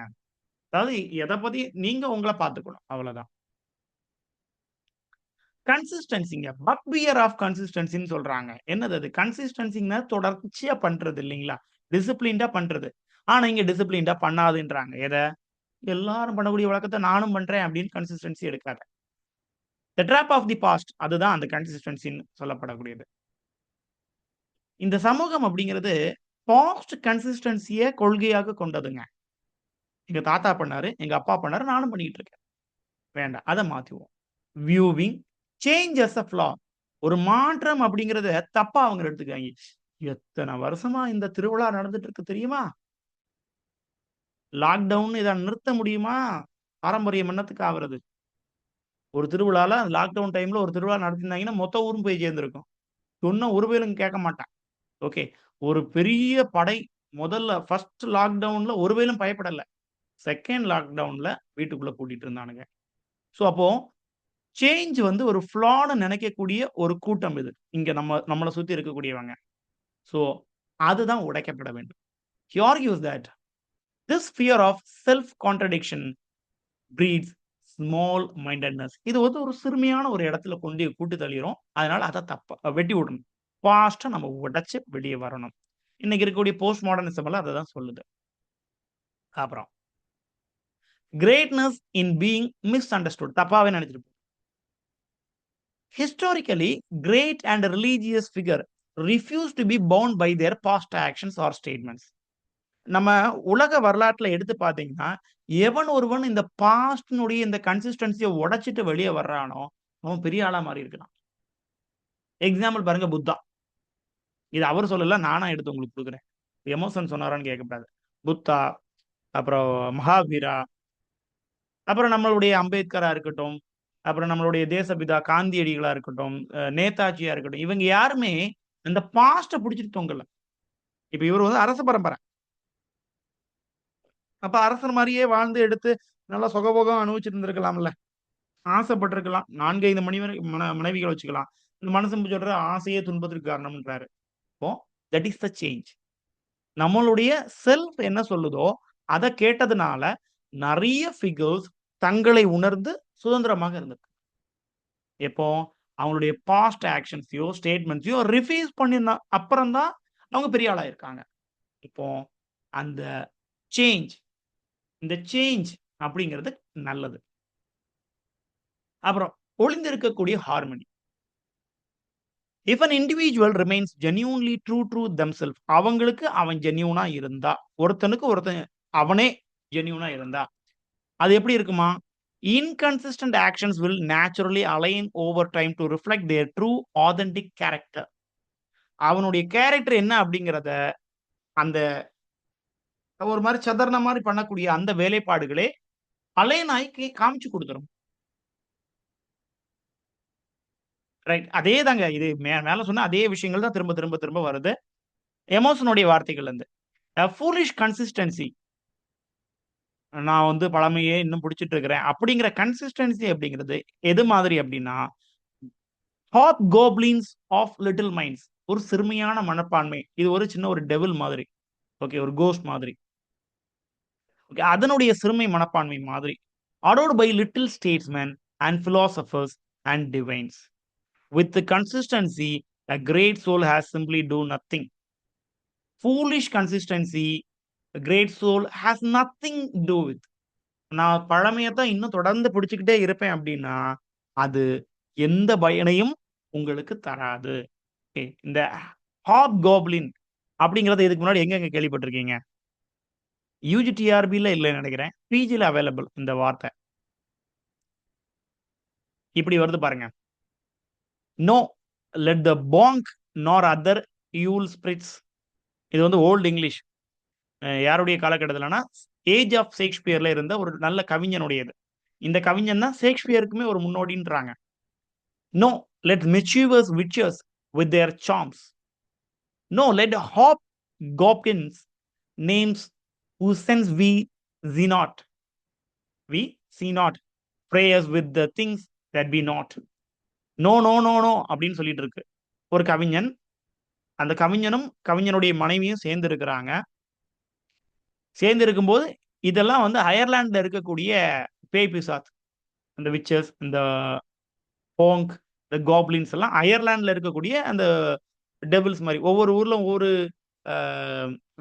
அதாவது எத பத்தி நீங்க உங்கள பார்த்துக்கணும். அவ்வளதான். கன்சிஸ்டன்சிங்க. பக் பியர் ஆஃப் கன்சிஸ்டன்சின்னு சொல்றாங்க. என்னது அது? கன்சிஸ்டன்சின்னா தொடர்ச்சியா பண்றது இல்லைங்களா? டிசிப்ளின்டா பண்றது. ஆனா இங்க டிசிப்ளின்டா பண்ணாதன்றாங்க. எத? எல்லாரும் பண்ணக்கூடிய வழக்கத்த நானும் பண்றேன் அப்படின்னு கன்சிஸ்டன்சி எடுக்காத. த ட்ராப் ஆஃப் தி பாஸ்ட் அதுதான் அந்த கன்சிஸ்டன்சின்னு சொல்லப்படக்கூடியது. இந்த சமூகம் அப்படிங்கிறது பாஸ்ட் கன்சிஸ்டன்சிய கொள்கையாக கொண்டதுங்க. எங்க தாத்தா பண்ணாரு, எங்க அப்பா பண்ணாரு, நானும் பண்ணிட்டு இருக்கேன். வேண்டாம். அத மாத்துவோம். Viewing change as a flaw. ஒரு மாற்றம் அப்படிங்கிறத தப்பா அவங்க எடுத்துக்கிறாங்க. எத்தன வருஷமா இந்த திருவிழா நடந்துட்டு இருக்கு தெரியுமா? லாக்டவுன் இத நிறுத்த முடியுமா? பாரம்பரியம் என்னத்துக்கு ஆவுறது? ஒரு திருவிழால லாக்டவுன் டைம்ல ஒரு திருவிழா நடத்தியிருந்தாங்கன்னா, மொத்த ஊரும் போய் சேர்ந்திருக்கும். சொன்ன ஒரு பயலும் கேட்க மாட்டான். ஓகே. ஒரு பெரிய படை முதல்ல ஃபர்ஸ்ட் லாக்டவுன்ல ஒரு பயலும் பயப்படல. 2ண்ட் லாக்டவுன்ல வீட்டுக்குள்ள பூட்டிட்டு இருந்தானுங்க. ஸோ அப்போ சேஞ்ச் வந்து ஒரு ஃப்ளான்னு நினைக்கக்கூடிய ஒரு கூட்டம் இது. இங்க நம்மள சுத்தி இருக்கக்கூடியவங்க. ஸோ அதுதான் உடைக்கப்பட வேண்டும். He argues that this fear of self contradiction breeds small mindedness. இது வந்து ஒரு சிறுமியான ஒரு இடத்துல கொண்டு கூட்டி தள்ளிரும். அதனால அத வெட்டி விடணும். ஃபாஸ்ட்டா நம்ம உடைச்சு வெளிய வரணும். இன்னைக்கு இருக்கக்கூடிய போஸ்ட் மாடர்னிசம் எல்லாம் அததான் சொல்லுது. அப்புறம் greatness in being misunderstood தப்பாவே நினைச்சுட்டு historically, great and religious figure refuse to be bound by their past actions or statements. நம்ம உலக வரலாற்றுல எடுத்து பார்த்தீங்கன்னா, எவன் ஒருவன் இந்த பாஸ்ட்னுடைய இந்த கன்சிஸ்டன்சிய உடைச்சுட்டு வெளிய வர்றானோ, அவன் பெரிய ஆளா மாறி இருக்கிறான். எக்ஸாம்பிள் பாருங்க புத்தா. இது அவரு சொல்லல. நானா எடுத்து உங்களுக்கு குடுக்குறேன். எமர்சன் சொன்னாரான்னு கேட்கக்கூடாது. புத்தா, அப்புறம் மகாவீரா, அப்புறம் நம்மளுடைய அம்பேத்கரா இருக்கட்டும், அப்புறம் நம்மளுடைய தேசப்பிதா காந்தியடிகளா இருக்கட்டும், நேதாஜியா இருக்கட்டும், இவங்க யாருமே அந்த பாஸ்ட்ட புடிச்சுட்டு தொங்கல. இப்ப இவரு வந்து அரச பரம்பர. அப்ப அரசர் மாரியே வாழ்ந்து எடுத்து நல்லா சுகபோகம் அனுபவிச்சுட்டு இருந்திருக்கலாம்ல. ஆசைப்பட்டிருக்கலாம். 4, 5 மனைவிகள் வச்சுக்கலாம். இந்த மனுஷன் சொல்ற ஆசையே துன்பத்திற்கு காரணம்ன்றாரு. அப்போ தட் இஸ் த சேஞ்ச். நம்மளுடைய செல்ஃப் என்ன சொல்லுதோ, அத கேட்டதுனால நெறைய ஃபிகர்ஸ் தங்களை உணர்ந்து சுதந்திரமாக இருந்திருக்கு. எப்போ? அவங்களுடைய பாஸ்ட் ஆக்ஷன்ஸையோ, ஸ்டேட்மெண்ட்ஸையோ ரிவைஸ் பண்ணின அப்புறம் தான் அவங்க பெரிய ஆளா இருக்காங்க. இப்போ அந்த சேஞ்ச் இந்த சேஞ்ச் அப்படிங்கிறது நல்லது. அப்புறம் ஒளிந்திருக்கக்கூடிய harmony. If an individual remains genuinely true themselves, அவங்களுக்கு அவன் ஜென்யூனா இருந்தா, ஒருத்தனுக்கு ஒருத்தன் அவனே ஜென்யூனா இருந்தா, அது எப்படி இருக்குமா? Inconsistent actions will naturally align over time to reflect their true authentic character. அவனுடைய கேரக்டர் என்ன அப்படிங்கிறத அந்த ஒரு மாரி சதர்ன மாரி பண்ணக்கூடிய அந்த வேலைப்பாடுகளே அலைன் ஆயி காமிச்சு குடுத்துரும். ரைட். அதே தாங்க. இது மேல சொன்ன அதே விஷயங்கள் தான் திரும்ப, திரும்ப, திரும்ப வருது. எமோஷனுடைய வார்த்தைகள்லருந்து. Foolish consistency. நான் வந்து பழமையே இன்னும் புடிச்சிட்டு இருக்கிறேன். அப்படிங்கிற கன்சிஸ்டன்சி அப்படிங்கிறது எது மாதிரி அப்படின்னா, ஹாப் கோப்ளின்ஸ் ஆஃப் லிட்டில் மைண்ட்ஸ். ஒரு சிறுமையான மனப்பான்மை. இது ஒரு சின்ன ஒரு டெவில் மாதிரி. ஓகே. ஒரு கோஸ்ட் மாதிரி. ஓகே. அதனுடைய சிறுமை மனப்பான்மை மாதிரி. Adored by little statesmen and philosophers and divines. With consistency a great soul has simply do nothing. Foolish consistency a great soul has nothing do with. நான் பழமையத்தான் இன்னும் தொடர்ந்து பிடிச்சுக்கிட்டே இருப்பேன் அப்படின்னா, அது எந்த பயனையும் உங்களுக்கு தராது. ஓகே. இந்த ஹாப் கோப்ளின் அப்படிங்கிறத இதுக்கு முன்னாடி எங்கெங்க கேள்விப்பட்டிருக்கீங்க? யுஜிடிஆர்பில இல்லன்னு நெனைக்கிறேன். பிஜில அவைலபிள் இந்த வார்த்தை. இப்படி வருது பாருங்க. நோ லெட் த பாங்க் நார் அதர் யூல் ஸ்பிரிட்ஸ். இது வந்து ஓல்ட் இங்கிலீஷ். யாருடைய காலகட்டத்திலனா, ஏஜ் ஆஃப் ஷேக்ஸ்பியர்ல இருந்த ஒரு நல்ல கவிஞனுடையது. இந்த கவிஞன் தான் ஷேக்ஸ்பியருக்குமே ஒரு முன்னோடின்றாங்க. No, let mischievous witches with their charms. No, let hop goblins names whose sense see not. We see not. Pray us with the things that be not. No, no, no, no அப்படின்னு சொல்லிட்டு இருக்கு. ஒரு கவிஞன். அந்த கவிஞனும், கவிஞனுடைய மனைவியும் சேர்ந்து இருக்கிறாங்க. சேர்ந்து இருக்கும்போது, இதெல்லாம் வந்து அயர்லாந்துல இருக்கக்கூடிய பேய் பிசாத். அந்த விச்சஸ், இந்த போங்க், இந்த கோப்ளின்ஸ் எல்லாம் அயர்லாந்துல இருக்கக்கூடிய அந்த டெவில்ஸ் மாரி. ஒவ்வொரு ஊர்ல ஒவ்வொரு அ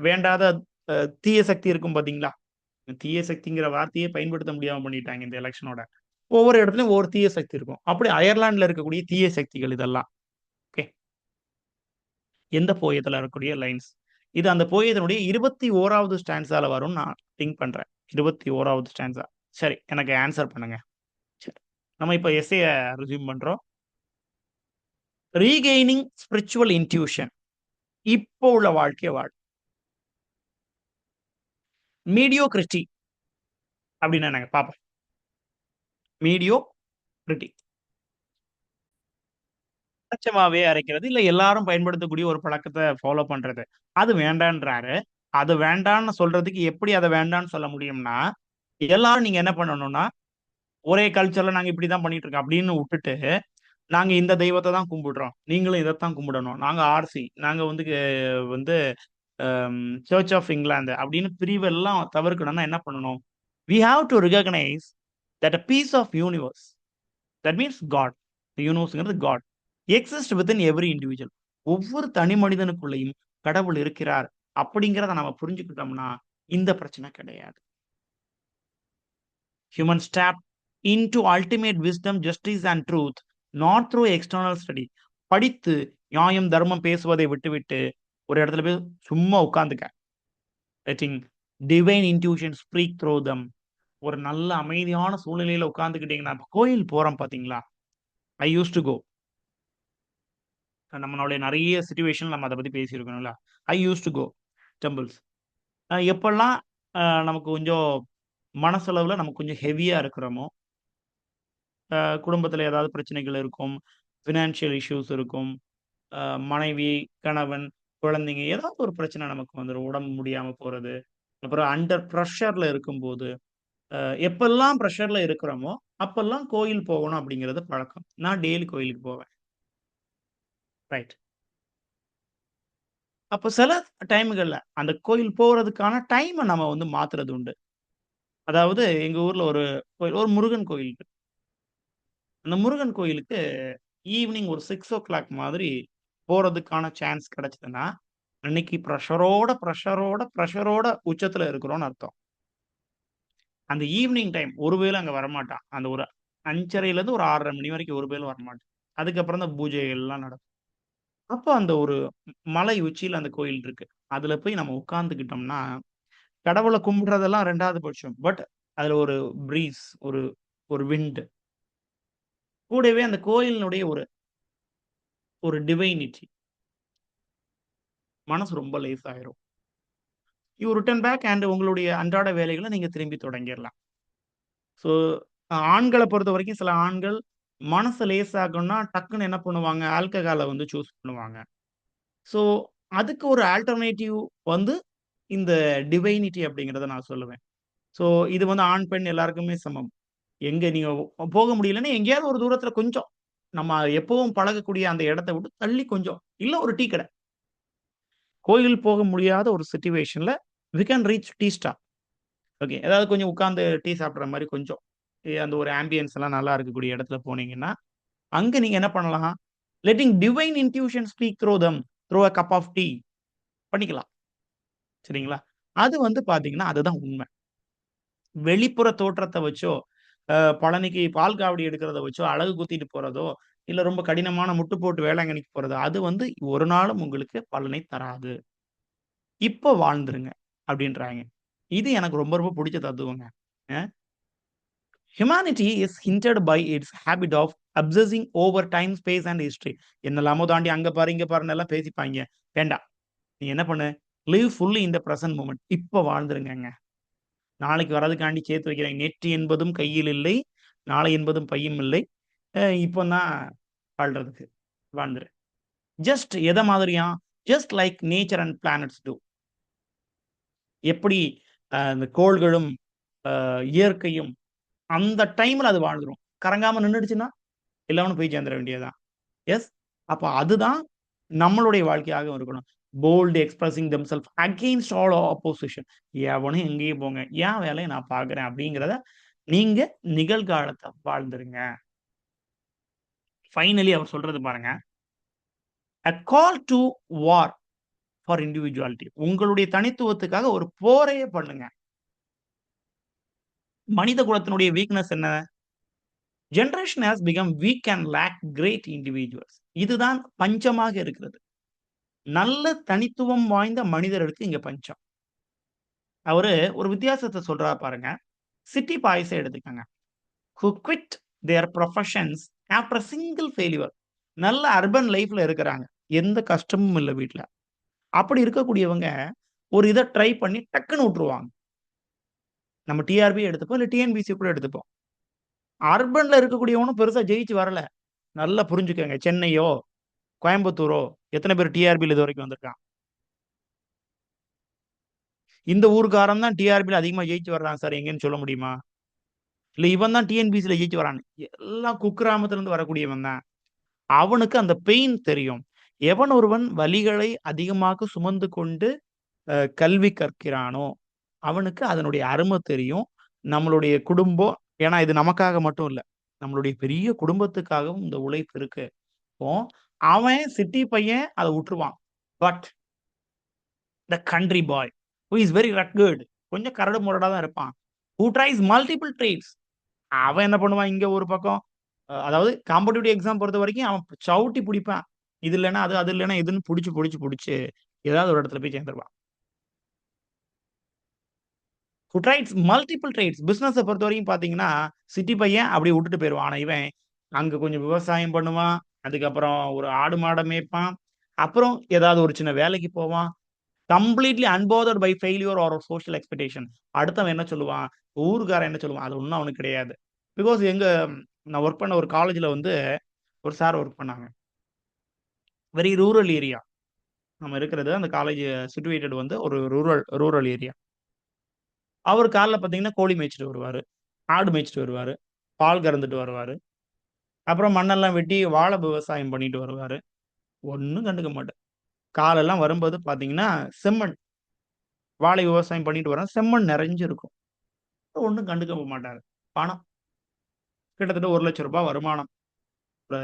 வேண்டாத அ தீய சக்தி இருக்கும் பார்த்தீங்களா? தீய சக்திங்கிற வார்த்தையே பயன்படுத்த முடியாம பண்ணிட்டாங்க இந்த எலக்ஷனோட. ஒவ்வொரு இடத்துலயும் ஒவ்வொரு தீய சக்தி இருக்கும். அப்படி அயர்லாந்துல இருக்கக்கூடிய தீய சக்திகள் இதெல்லாம். ஓகே. எந்த போயத்துல இருக்கக்கூடிய லைன்ஸ். இது அந்த போயத்தினுடைய 21வது ஸ்டான்ஸால வரும்னு நான் திங்க் பண்றேன். 21வது ஸ்டான்ஸா. சரி, எனக்கு ஆன்ஸர் பண்ணுங்க. சரி. நம்ம இப்ப எஸ்ஸேய ரெஸ்யூம் பண்றோம். Regaining spiritual intuition. இப்போ உள்ள வாழ்க்கைய வாழ். மீடியோக்ரிட்டி அப்படின்னா என்னங்க? பார்ப்போம். மீடியோக்ரிட்டி. அரைச்சமாவே அரைக்கிறது, இல்ல எல்லாரும் பயன்படுத்தக்கூடிய ஒரு பழக்கத்த ஃபாலோ பண்றது. அது வேண்டான்றாரு. அது வேண்டான்னு சொல்றதுக்கு எப்படி அத வேண்டான்னு சொல்ல முடியும்னா, எல்லாரும் நீங்க என்ன பண்ணணும்னா, ஒரே கல்ச்சர்ல நாங்க இப்படிதான் பண்ணிட்டு இருக்கோம் அப்படின்னு உட்டுட்டு, நாங்க இந்த தெய்வத்த தான் கும்பிடுறோம். நீங்களும் இதத்தான் கும்பிடணும். நாங்க ஆர்சி. நாங்க வந்து வந்து அம் சர்ச் ஆஃப் இங்கிலாந்து அப்படின்னு பிரிவெல்லாம் தவிர்க்கணும்னா என்ன பண்ணணும்? We have to recognise that a piece of universe. That means God. யூனிவர்ஸ்ங்கிறது God. Exist within every individual. ஒவ்வொரு தனி மனிதனுக்குள்ளயும் கடவுள் இருக்கிறார். அப்படிங்கிறத நம்ம புரிஞ்சுக்கிட்டோம்னா, இந்த பிரச்சனை கிடையாது. Humans tap into ultimate wisdom, justice and truth not through external study. படித்து நியாயம், தர்மம் பேசுவதை விட்டுவிட்டு, ஒரு இடத்துல போய் சும்மா உட்கார்ந்துக்க. Letting divine intuition speak through them. ஒரு நல்ல அமைதியான சூழ்நிலையில உட்கார்ந்துக்கிட்டீங்கன்னா, இப்ப கோயில் போறோம் பார்த்தீங்களா? I used to go. நம்மளுடைய நெறைய சிட்யூவேஷன் நம்ம அத பத்தி பேசியிருக்கோம்ல. I used to go temples. எப்பல்லாம் நமக்கு கொஞ்சம் மனசளவுல நமக்கு கொஞ்சம் ஹெவியா இருக்கிறோமோ, குடும்பத்தில ஏதாவது பிரச்சனைகள் இருக்கும், ஃபினான்ஷியல் இஷ்யூஸ் இருக்கும், அ மனைவி, கணவன், குழந்தைங்க ஏதாவது ஒரு பிரச்சனை நமக்கு வந்துரும். உடம்பு முடியாம போறது. அப்புறம் அண்டர் பிரஷர்ல இருக்கும்போது, அ எப்பல்லாம் பிரஷர்ல இருக்கிறோமோ, அப்பல்லாம் கோயில் போகணும் அப்படிங்கிறது பழக்கம். நான் டெய்லி கோயிலுக்கு போவேன். ரைட். அப்ப சில டைம்கள்ல அந்த கோயில் போறதுக்கான டைம நம்ம வந்து மாத்துறது உண்டு. அதாவது எங்க ஊர்ல ஒரு கோயில், ஒரு முருகன் கோயில் இருக்கு. அந்த முருகன் கோயிலுக்கு ஈவினிங் ஒரு 6:00 மாதிரி போறதுக்கான சான்ஸ் கிடைச்சதுன்னா, அன்னைக்கு பிரஷரோட உச்சத்துல இருக்கிறோம்னு அர்த்தம். அந்த ஈவினிங் டைம் ஒரு வேள அங்க வரமாட்டான். அந்த ஒரு 5:30லேருந்து ஒரு 6:30 மணி வரைக்கும் ஒரு வேள வரமாட்டான். அதுக்கப்புறம் தான் பூஜைகள்லாம் நடக்கும். அப்போ அந்த ஒரு மலை உச்சியில அந்த கோயில் இருக்கு. அதுல போய் நம்ம உட்கார்ந்துக்கிட்டோம்னா, கடவுள கும்பிடுறதெல்லாம் 2வது பட்சம். பட் அதுல ஒரு ப்ரீஸ், ஒரு ஒரு விண்ட், கூடவே அந்த கோயிலினுடைய ஒரு ஒரு டிவைனிட்டி, மனசு ரொம்ப லேசாயிரும். யூ ரிட்டர்ன் பேக் அண்ட் உங்களுடைய அன்றாட வேலைகள நீங்க திரும்பி தொடங்கிரலாம். ஸோ ஆண்கள பொறுத்தவரைக்கும் சில ஆண்கள் மனச லேசாக்கணும்னா டக்குன்னு என்ன பண்ணுவாங்க, ஆல்கஹால வந்து சூஸ் பண்ணுவாங்க. ஸோ அதுக்கு ஒரு ஆல்டர்னேட்டிவ் வந்து இந்த டிவைனிட்டி அப்படிங்கிறத நான் சொல்லுவேன். ஸோ இது வந்து ஆண், பெண் எல்லாருக்குமே சமம். எங்க நீங்க போக முடியலன்னா, எங்கேயாவது ஒரு தூரத்தில கொஞ்சம், நம்ம எப்பவும் பழகக்கூடிய அந்த இடத்த விட்டு தள்ளி கொஞ்சம், இல்ல ஒரு டீ கடை. கோயில் போக முடியாத ஒரு சிட்யூவேஷன்ல we can reach tea stall. Okay. ஏதாவது கொஞ்சம் உட்கார்ந்து டீ சாப்பிடுற மாரி கொஞ்சம், அந்த ஒரு ஆம்பியன்ஸ் எல்லாம் நல்லா இருக்கக்கூடிய இடத்துல போனீங்கன்னா, அங்க நீங்க என்ன பண்ணலாம்? Letting divine intuition speak through them, through a cup of tea பண்ணிக்கலாம். சரிங்களா? அது வந்து பார்த்தீங்கன்னா, அதுதான் உண்ம. வெளிப்புற தோற்றத்த வச்சோ, பழனிக்கு பால் காவடி எடுக்கிறத வச்சோ, அலகு குத்திட்டு போறதோ, இல்ல ரொம்ப கடினமான முட்டு போட்டு வேளாங்கண்ணிக்கு போறதோ, அது வந்து ஒரு நாளும் உங்களுக்கு பலனை தராது. இப்ப வாழ்ந்துருங்க அப்டின்றாய்ங்க. இது எனக்கு ரொம்ப ரொம்ப புடிச்ச தத்துவங்க. Uh humanity is hindered by its habit of அப்சர்சிங் over time, space and history. என்னெல்லாமோ தாண்டி அங்க பாரு, இங்க பாருன்னு எல்லாம் பேசிப்பாய்ங்க. வேண்டாம். நீ என்ன பண்ணு? Live fully in the present moment. இப்ப வாழ்ந்துருங்கங்க. நாளைக்கு வர்றதுக்காண்டி சேர்த்து வைக்கிறேன். நேற்று என்பதும் கையில் இல்லை. நாளை என்பதும் பையும் இல்லை. இப்போ தான் வாழ்றதுக்கு. வாழ்ந்துரு. ஜஸ்ட் எத மாதிரியா? Just like nature and planets do. எப்படி இந்த கோள்களும், இயற்கையும் அந்த டைம்ல அது வாழ்ந்துரும். கறங்காம நின்னுடுச்சுன்னா, எல்லாமே போய் சேர்ந்துர வேண்டியது தான். எஸ். அப்ப அதுதான் நம்மளுடைய வாழ்க்கையாக இருக்கணும். Bold expressing themself against all opposition. எவனும் எங்கேயும் போங்க. என் வேலைய நான் பார்க்கிறேன் அப்படிங்கிறத நீங்க நிகழ்காலத்த வாழ்ந்துருங்க. ஃபைனலி அவர் சொல்றது பாருங்க. "A call to war for individuality." உங்களுடைய தனித்துவத்துக்காக ஒரு போரே பண்ணுங்க. மனித குலத்தினுடைய வீக்னஸ் என்ன? Generation has become weak and lack great individuals. இதுதான் பஞ்சமாக இருக்கிறது. நல்ல தனித்துவம் வாய்ந்த மனிதர்களுக்கு இங்க பஞ்சம். அவரு ஒரு வித்தியாசத்த சொல்றாரு பாருங்க. சிட்டி பாய்ஸ எடுத்துக்கங்க. Who quit their professions after single failure. நல்ல அர்பன் லைஃப்ல இருக்கிறாங்க. எந்த கஷ்டமும் இல்ல வீட்ல. அப்படி இருக்கக்கூடியவங்க, ஒரு இத ட்ரை பண்ணி டக்குன்னு வுட்டுருவாங்க. நம்ம டிஆர்பி எடுத்துப்போம், இல்ல டிஎன்பிசி கூட எடுத்துப்போம். அர்பன்ல இருக்கக்கூடியவனும் பெருசா ஜெயிச்சு வரல. நல்லா புரிஞ்சுக்கங்க. சென்னையோ, கோயம்புத்தூரோ எத்தன பேர் டிஆர்பில இதுவரைக்கும் வந்திருக்கான்? இந்த ஊர்க்காரன் தான் டிஆர்பில அதிகமா ஜெயிச்சு வர்றான் சார் எங்கேன்னு சொல்ல முடியுமா? இல்ல இவன் தான் டிஎன்பிசில ஜெயிச்சு வரான்னு. எல்லாம் குக்கிராமத்திலிருந்து வரக்கூடியவன் தான். அவனுக்கு அந்த பெயின் தெரியும். எவன் ஒருவன் வலிகளை அதிகமாக சுமந்து கொண்டு கல்வி கற்கிறானோ, அவனுக்கு அதனுடைய அரும தெரியும். நம்மளுடைய குடும்பம் ஏன்னா இது நமக்காக மட்டும் இல்ல. நம்மளுடைய பெரிய குடும்பத்துக்காகவும் இந்த உழைப்பு இருக்கு. இப்போ அவன் சிட்டி பையன் அத வுட்டுருவான். But the country boy who is very rugged, கொஞ்சம் கரடு முரடா தான் இருப்பான். Who tries multiple trades. அவன் என்ன பண்ணுவான், இங்க ஒரு பக்கம் அதாவது காம்படிட்டிவ் எக்ஸாம் பொறுத்தவரைக்கும் அவன் சவுட்டி புடிப்பான். இது இல்லன்னா அது, அது இல்லன்னா இதுன்னு புடிச்சு, புடிச்சு, புடிச்சு ஏதாவது ஒரு இடத்துல போய் சேர்ந்துருவான். Who tries multiple trades. பிசினஸ பொறுத்தவரைக்கும் பார்த்தீங்கன்னா, சிட்டி பையன் அப்படியே வுட்டுட்டு போயிருவான். ஆனா இவன் அங்க கொஞ்சம் விவசாயம் பண்ணுவான். அதுக்கப்புறம் ஒரு ஆடு மாட மேய்ப்பான். அப்புறம் ஏதாவது ஒரு சின்ன வேலைக்கு போவான். Completely unbothered by failure or social expectation. அடுத்தவன் என்ன சொல்லுவான்? ஊர்க்காரன் என்ன சொல்லுவான்? அது ஒண்ணும் அவனுக்கு கிடையாது. பிகாஸ் நான் வொர்க் பண்ண ஒரு காலேஜ்ல வந்து ஒரு சார் வொர்க் பண்ணாங்க. Very rural area. நம்ம இருக்கிறது அந்த காலேஜ் சிட்டுவேட்டட் வந்து ஒரு ரூரல் ரூரல் ஏரியா. அவரு காலைல பார்த்தீங்கன்னா, கோழி மேய்ச்சுட்டு வருவாரு. ஆடு மேய்ச்சுட்டு வருவாரு. பால் கறந்துட்டு வருவாரு. அப்புறம் மண்ணெல்லாம் வெட்டி வாழை விவசாயம் பண்ணிட்டு வருவாரு. ஒண்ணும் கண்டுக்க மாட்டாரு. காலெல்லாம் வரும்போது பார்த்தீங்கன்னா, செம்மண். வாழை விவசாயம் பண்ணிட்டு வரேன். செம்மண் நெறஞ்சிருக்கும். ஒண்ணும் கண்டுக்க மாட்டாரு. பணம். கிட்டத்தட்ட ரூ. 1,00,000 வருமானம். ஒரு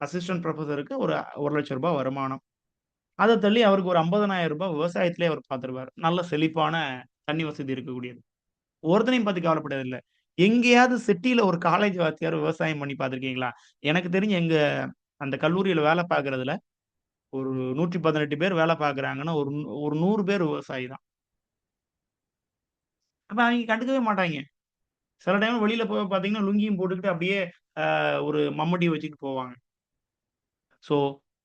அசிஸ்டன்ட் புரொஃபசருக்கு ஒரு ரூ. 1,00,000 வருமானம். அத தள்ளி அவருக்கு ஒரு ரூ. 50,000 விவசாயத்திலேயே அவர் பார்த்துருவாரு. நல்ல செழிப்பான தண்ணி வசதி இருக்கக்கூடியது. ஒருத்தனையும் பத்தி கவலைப்பட்டதில்ல. எங்கேயாவது சிட்டில ஒரு காலேஜ் வாத்தியார் விவசாயம் பண்ணி பார்த்துருக்கீங்களா? எனக்கு தெரிஞ்சு எங்க அந்த கல்லூரியில வேலை பார்க்கிறதுல, ஒரு 118 பேர் வேலை பார்க்குறாங்கன்னா, ஒரு 100 பேர் விவசாயி தான். அப்ப அவைங்க கண்டுக்கவே மாட்டாய்ங்க. சில டைம் வெளியில போய் பார்த்தீங்கன்னா, லுங்கியும் போட்டுக்கிட்டு அப்படியே ஒரு மம்மட்டிய வச்சுட்டு போவாங்க. ஸோ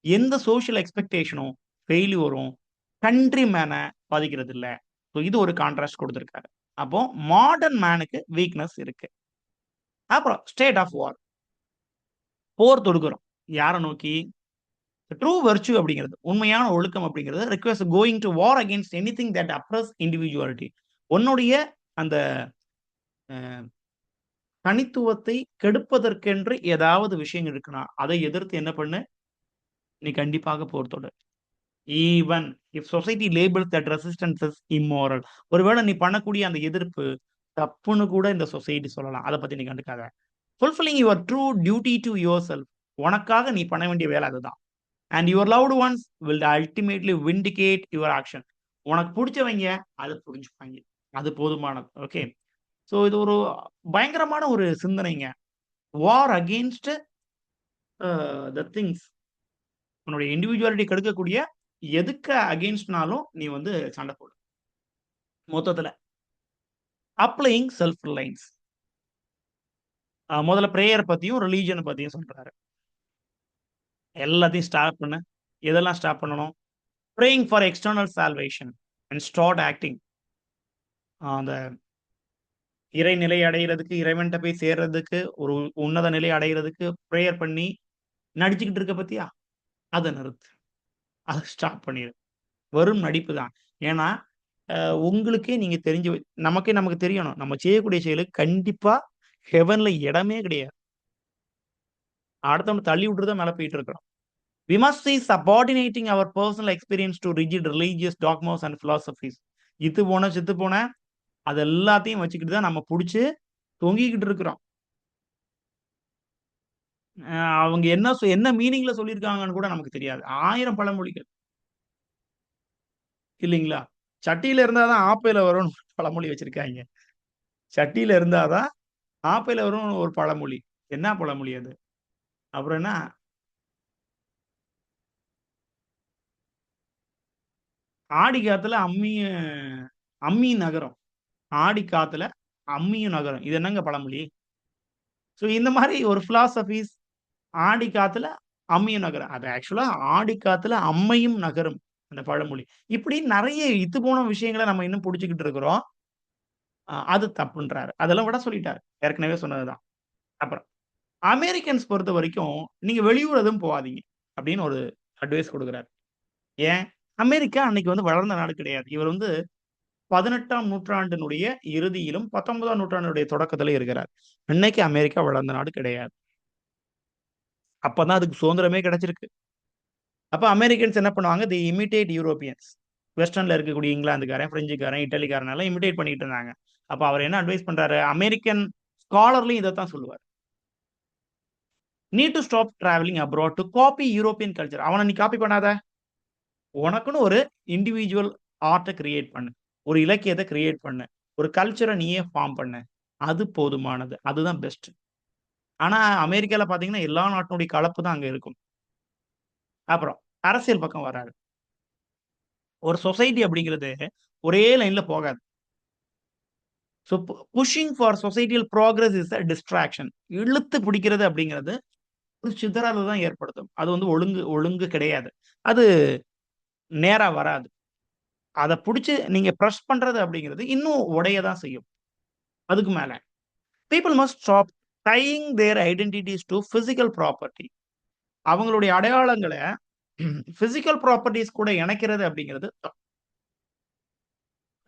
எந்த சோசியல் எக்ஸ்பெக்டேஷனும், ஃபெயில்யூரும் கண்ட்ரி மேன பாதிக்கிறது இல்ல. ஸோ இது ஒரு கான்ட்ராஸ்ட் குடுத்திருக்காரு. அப்போ மாடர்ன் மேனுக்கு வீக்னஸ் இருக்கு. அப்புறம் ஸ்டேட் ஆஃப் வார். போர் தொடுக்கிறோம். யார நோக்கி? ட்ரூ வெர்च्यू அப்படிங்கிறது, உண்மையான ஒழுக்கம் அப்படிங்கிறது request going to war against anything that oppress individuality. உன்னுடைய அந்த அ தனித்துவத்தை கெடுப்பதற்கென்று ஏதாவது விஷயங்கள் இருக்குன்னா, அதை எதிர்த்து என்ன பண்ணு? நீ கண்டிப்பாக போர் தொடு. Even if society labels that resistance is immoral. ஒருவேள நீ பண்ணக்கூடிய அந்த எதிர்ப்பு தப்புன்னு கூட இந்த சொசைட்டி சொல்லலாம். அத பத்தி நீ கண்டுக்காத. Fulfilling your true duty to yourself. உனக்காக நீ பண்ண வேண்டிய வேலை அதுதான். And your loved ones will ultimately vindicate your action. உனக்கு புடிச்சவங்க அத புரிஞ்சுப்பாங்க. அது போதுமானது. ஓகே. சோ இது ஒரு பயங்கரமான ஒரு சிந்தனைங்க. வார் அகைன்ஸ்ட் த திங்ஸ். உன்னுடைய இண்டிவிடுவாலிட்டி கெடுக்கக்கூடிய எதுக்க அகைன்ஸ்ட்னாலும் நீ வந்து சண்டை போடு. மொத்தத்துல. Applying self Reliance. முதல்ல பிரேயர் பத்தியும், ரிலிஜியன் பத்தியும் சொல்றாரு. எல்லாத்தையும் ஸ்டாப் பண்ணு. எதெல்லாம் ஸ்டாப் பண்ணணும்? Praying for external salvation and start acting. அந்த இறைநிலை அடையறதுக்கு, இறைவன்ட்ட போய் சேர்றதுக்கு, ஒரு உன்னத நிலை அடையறதுக்கு பிரேயர் பண்ணி நடிச்சுக்கிட்டு இருக்க பாத்தியா? அத நிறுத்து. அத ஸ்டாப் பண்ணிரு. வெறும் நடிப்பு தான். ஏன்னா, அ உங்களுக்கே நீங்க தெரிஞ்சு நமக்கு தெரியணும். நம்ம செய்யக்கூடிய செயலுக்கு கண்டிப்பா ஹெவன்ல இடமே கிடையாது. அடுத்தவன தள்ளி விட்டுட்டு தான் மேல போயிட்டு இருக்கிறோம். We must see subordinating our personal experience to rigid religious dogmas and philosophies. இத்து போன, செத்து போன அது எல்லாத்தையும் வச்சுக்கிட்டு தான் நம்ம புடிச்சு தொங்கிக்கிட்டு இருக்கிறோம். அ அவங்க என்ன மீனிங்ல சொல்லியிருக்காங்கன்னு கூட நமக்கு தெரியாது. 1000 பழமொழிகள் இல்லீங்களா? சட்டியில இருந்தா தான் ஆப்பையில வரும்னு ஒரு பழமொழி வச்சிருக்காய்ங்க. சட்டியில இருந்தா தான் ஆப்பையில வரும்னு ஒரு பழமொழி. என்ன பழமொழி அது? அப்புறம் என்ன? ஆடி காத்துல அம்மியும் நகரும். ஆடி காத்துல அம்மியும் நகரும். இது என்னங்க பழமொழி? ஸோ இந்த மாரி ஒரு பிலாசபிஸ் ஆடி காத்துல அம்மியும் நகரும். அது ஆக்சுவலா ஆடி காத்துல அம்மையும் நகரும். அந்த பழமொழி. இப்படி நெறைய இத்துப்போன விஷயங்கள நம்ம இன்னும் புடிச்சுக்கிட்டு இருக்கிறோம். அது தப்புன்றாரு. அதெல்லாம் விட சொல்லிட்டாரு. ஏற்கனவே சொன்னது தான். அப்புறம் அமெரிக்கன்ஸ் பொறுத்தவரைக்கும், நீங்க வெளியூர் எதுவும் போகாதீங்க. அப்படின்னு ஒரு அட்வைஸ் குடுக்குறாரு. ஏன்? அமெரிக்கா அன்னைக்கு வந்து வளர்ந்த நாடு கிடையாது. இவர் வந்து 18ஆம் நூற்றாண்டினுடைய இறுதியிலும், 19ஆம் நூற்றாண்டினுடைய தொடக்கத்திலும் இருக்கிறார். இன்னைக்கு அமெரிக்கா வளர்ந்த நாடு கிடையாது. அப்பதான் அதுக்கு சுதந்திரமே கிடைச்சிருக்கு. அப்ப அமெரிக்கன்ஸ் என்ன பண்ணுவாங்க? தி இமிட்டேட் யூரோப்பியன்ஸ். வெஸ்டர்ன்ல இருக்கக்கூடிய இங்கிலாந்துக்காரன், பிரெஞ்சுக்காரன், இட்டாலிக்காரன் எல்லாம் இமிட்டேட் பண்ணிட்டு இருந்தாங்க. அப்ப அவர் என்ன அட்வைஸ் பண்றாரு? அமெரிக்கன் ஸ்காலர்லயும் இதத்தான் சொல்லுவாரு. Need to stop travelling abroad to copy European culture. அவன நீ காப்பி பண்ணாத. உனக்குன்னு ஒரு இண்டிவிடுவல் ஆர்ட்ட கிரியேட் பண்ணு. ஒரு இலக்கியத்த கிரியேட் பண்ணு. ஒரு கல்ச்சர நீயே ஃபார்ம் பண்ணு. அது போதுமானது. அதுதான் பெஸ்ட். ஆனா அமெரிக்கால பார்த்தீங்கன்னா, எல்லா நாட்டினுடைய கலப்பு தான் அங்க இருக்கும். அப்புறம் அரசியல் பக்கம் வராரு. ஒரு சொசைட்டி அப்படிங்கிறது ஒரே லைன்ல போகாது. So pushing for societal progress is a distraction. இழுத்து பிடிக்கிறது அப்படிங்கிறது ஒரு சிதறல தான் ஏற்படுத்தும். அது வந்து ஒழுங்கு ஒழுங்கு கிடையாது. அது நேரா வராது. அத புடிச்சு நீங்க பிரஸ் பண்றது அப்படிங்கிறது இன்னும் உடைய தான் செய்யும். அதுக்கு மேல. பீப்பிள் மஸ்ட் ஸ்டாப் டையிங் தேர் ஐடென்டிட்டீஸ் டூ பிசிக்கல் ப்ராப்பர்ட்டி. அவங்களுடைய அடையாளங்கள பிசிக்கல் ப்ராப்பர்ட்டீஸ் கூட இணைக்கிறது அப்படிங்கிறது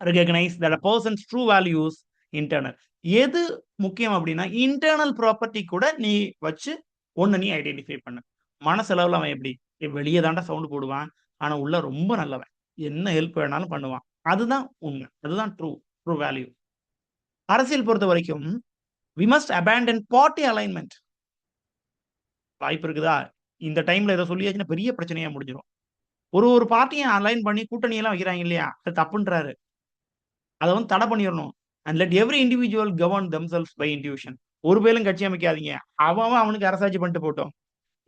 recognise that a persons true values internal. எது முக்கியம் அப்படின்னா, இன்டர்னல் ப்ராப்பர்ட்டி கூட நீ வச்சு ஒண்ண நீ ஐடென்டிஃபை பண்ணு. மனசளவுல அவன் எப்படி? வெளிய தான்டா சவுண்ட் போடுவான். ஆனா உள்ள ரொம்ப நல்லவன். என்ன ஹெல்ப் வேணாலும் பண்ணுவான். அதுதான் உண்மை. அதுதான் ட்ரூ வேல்யூ. அரசியல் பொறுத்தவரைக்கும், we must abandon party alignment. வாய்ப்பு இருக்குதா? இந்த டைம்ல இத சொல்லியாச்சுன்னா பெரிய பிரச்சனையா முடிஞ்சிரும். ஒரு பார்ட்டிய அலைன் பண்ணி கூட்டணி எல்லாம் வைக்கிறாங்க இல்லையா? அது தப்புன்றாரு. அத வந்து தடை பண்ணிறணும். And let every individual govern themselves by intuition. ஒரு பேரும் கட்சி அமைக்காதீங்க. அவன் அவனுக்கு அரசாட்சி பண்ணிட்டு போட்டும்.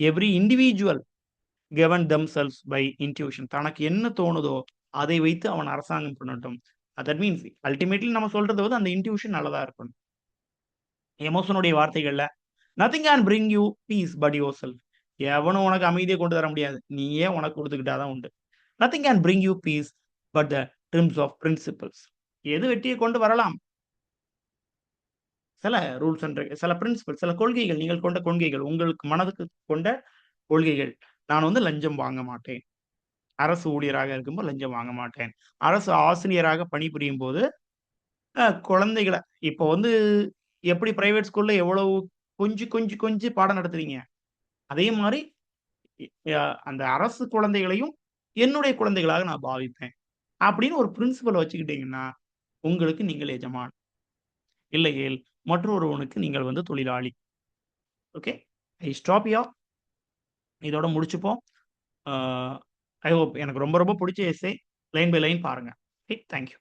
Every individual. Govern themselves by intuition. தனக்கு என்ன தோணுதோ அதை வைத்து அவன் அரசாங்கம் பண்ணட்டும். தட் மீன்ஸ் அல்டிமேட்லி நம்ம சொல்றது வந்து அந்த இன்ட்யூஷன் நல்லதா இருக்கணும். எமோஷனுடைய வார்த்தைகள்ல nothing can bring you peace but yourself. எவனும் உனக்கு அமைதியை கொண்டு தர முடியாது. நீயே உனக்கு கொடுத்துக்கிட்டாதான் உண்டு. Nothing can bring you peace but the triumph of principles. எது வெற்றியை கொண்டு வரலாம்? சில ரூல்ஸ் அண்ட் சில பிரின்சிபல், சில கொள்கைகள், நீங்கள் கொண்ட கொள்கைகள், உங்களுக்கு மனதுக்கு கொண்ட கொள்கைகள். நான் வந்து லஞ்சம் வாங்க மாட்டேன். அரசு ஊழியராக இருக்கும்போது லஞ்சம் வாங்க மாட்டேன். அரசு ஆசிரியராக பணிபுரியும் போது குழந்தைகள இப்போ வந்து எப்படி பிரைவேட் ஸ்கூல்ல எவ்வளவு கொஞ்சி பாடம் நடத்துறீங்க. அதே மாரி அந்த அரசு குழந்தைகளையும் என்னுடைய குழந்தைகளாக நான் பாவிப்பேன். அப்படின்னு ஒரு பிரின்சிபல் வச்சுக்கிட்டீங்கன்னா, உங்களுக்கு நீங்கள் எஜமான். இல்லையேல் மற்றொருவனுக்கு நீங்கள் வந்து தொழிலாளி. ஓகே. I stop here. இதோட முடிச்சுப்போம். ஐ ஹோப் எனக்கு ரொம்ப ரொம்ப புடிச்ச எஸ்ஸே. லைன் பை லைன் பாருங்க. ஓகே. Thank you.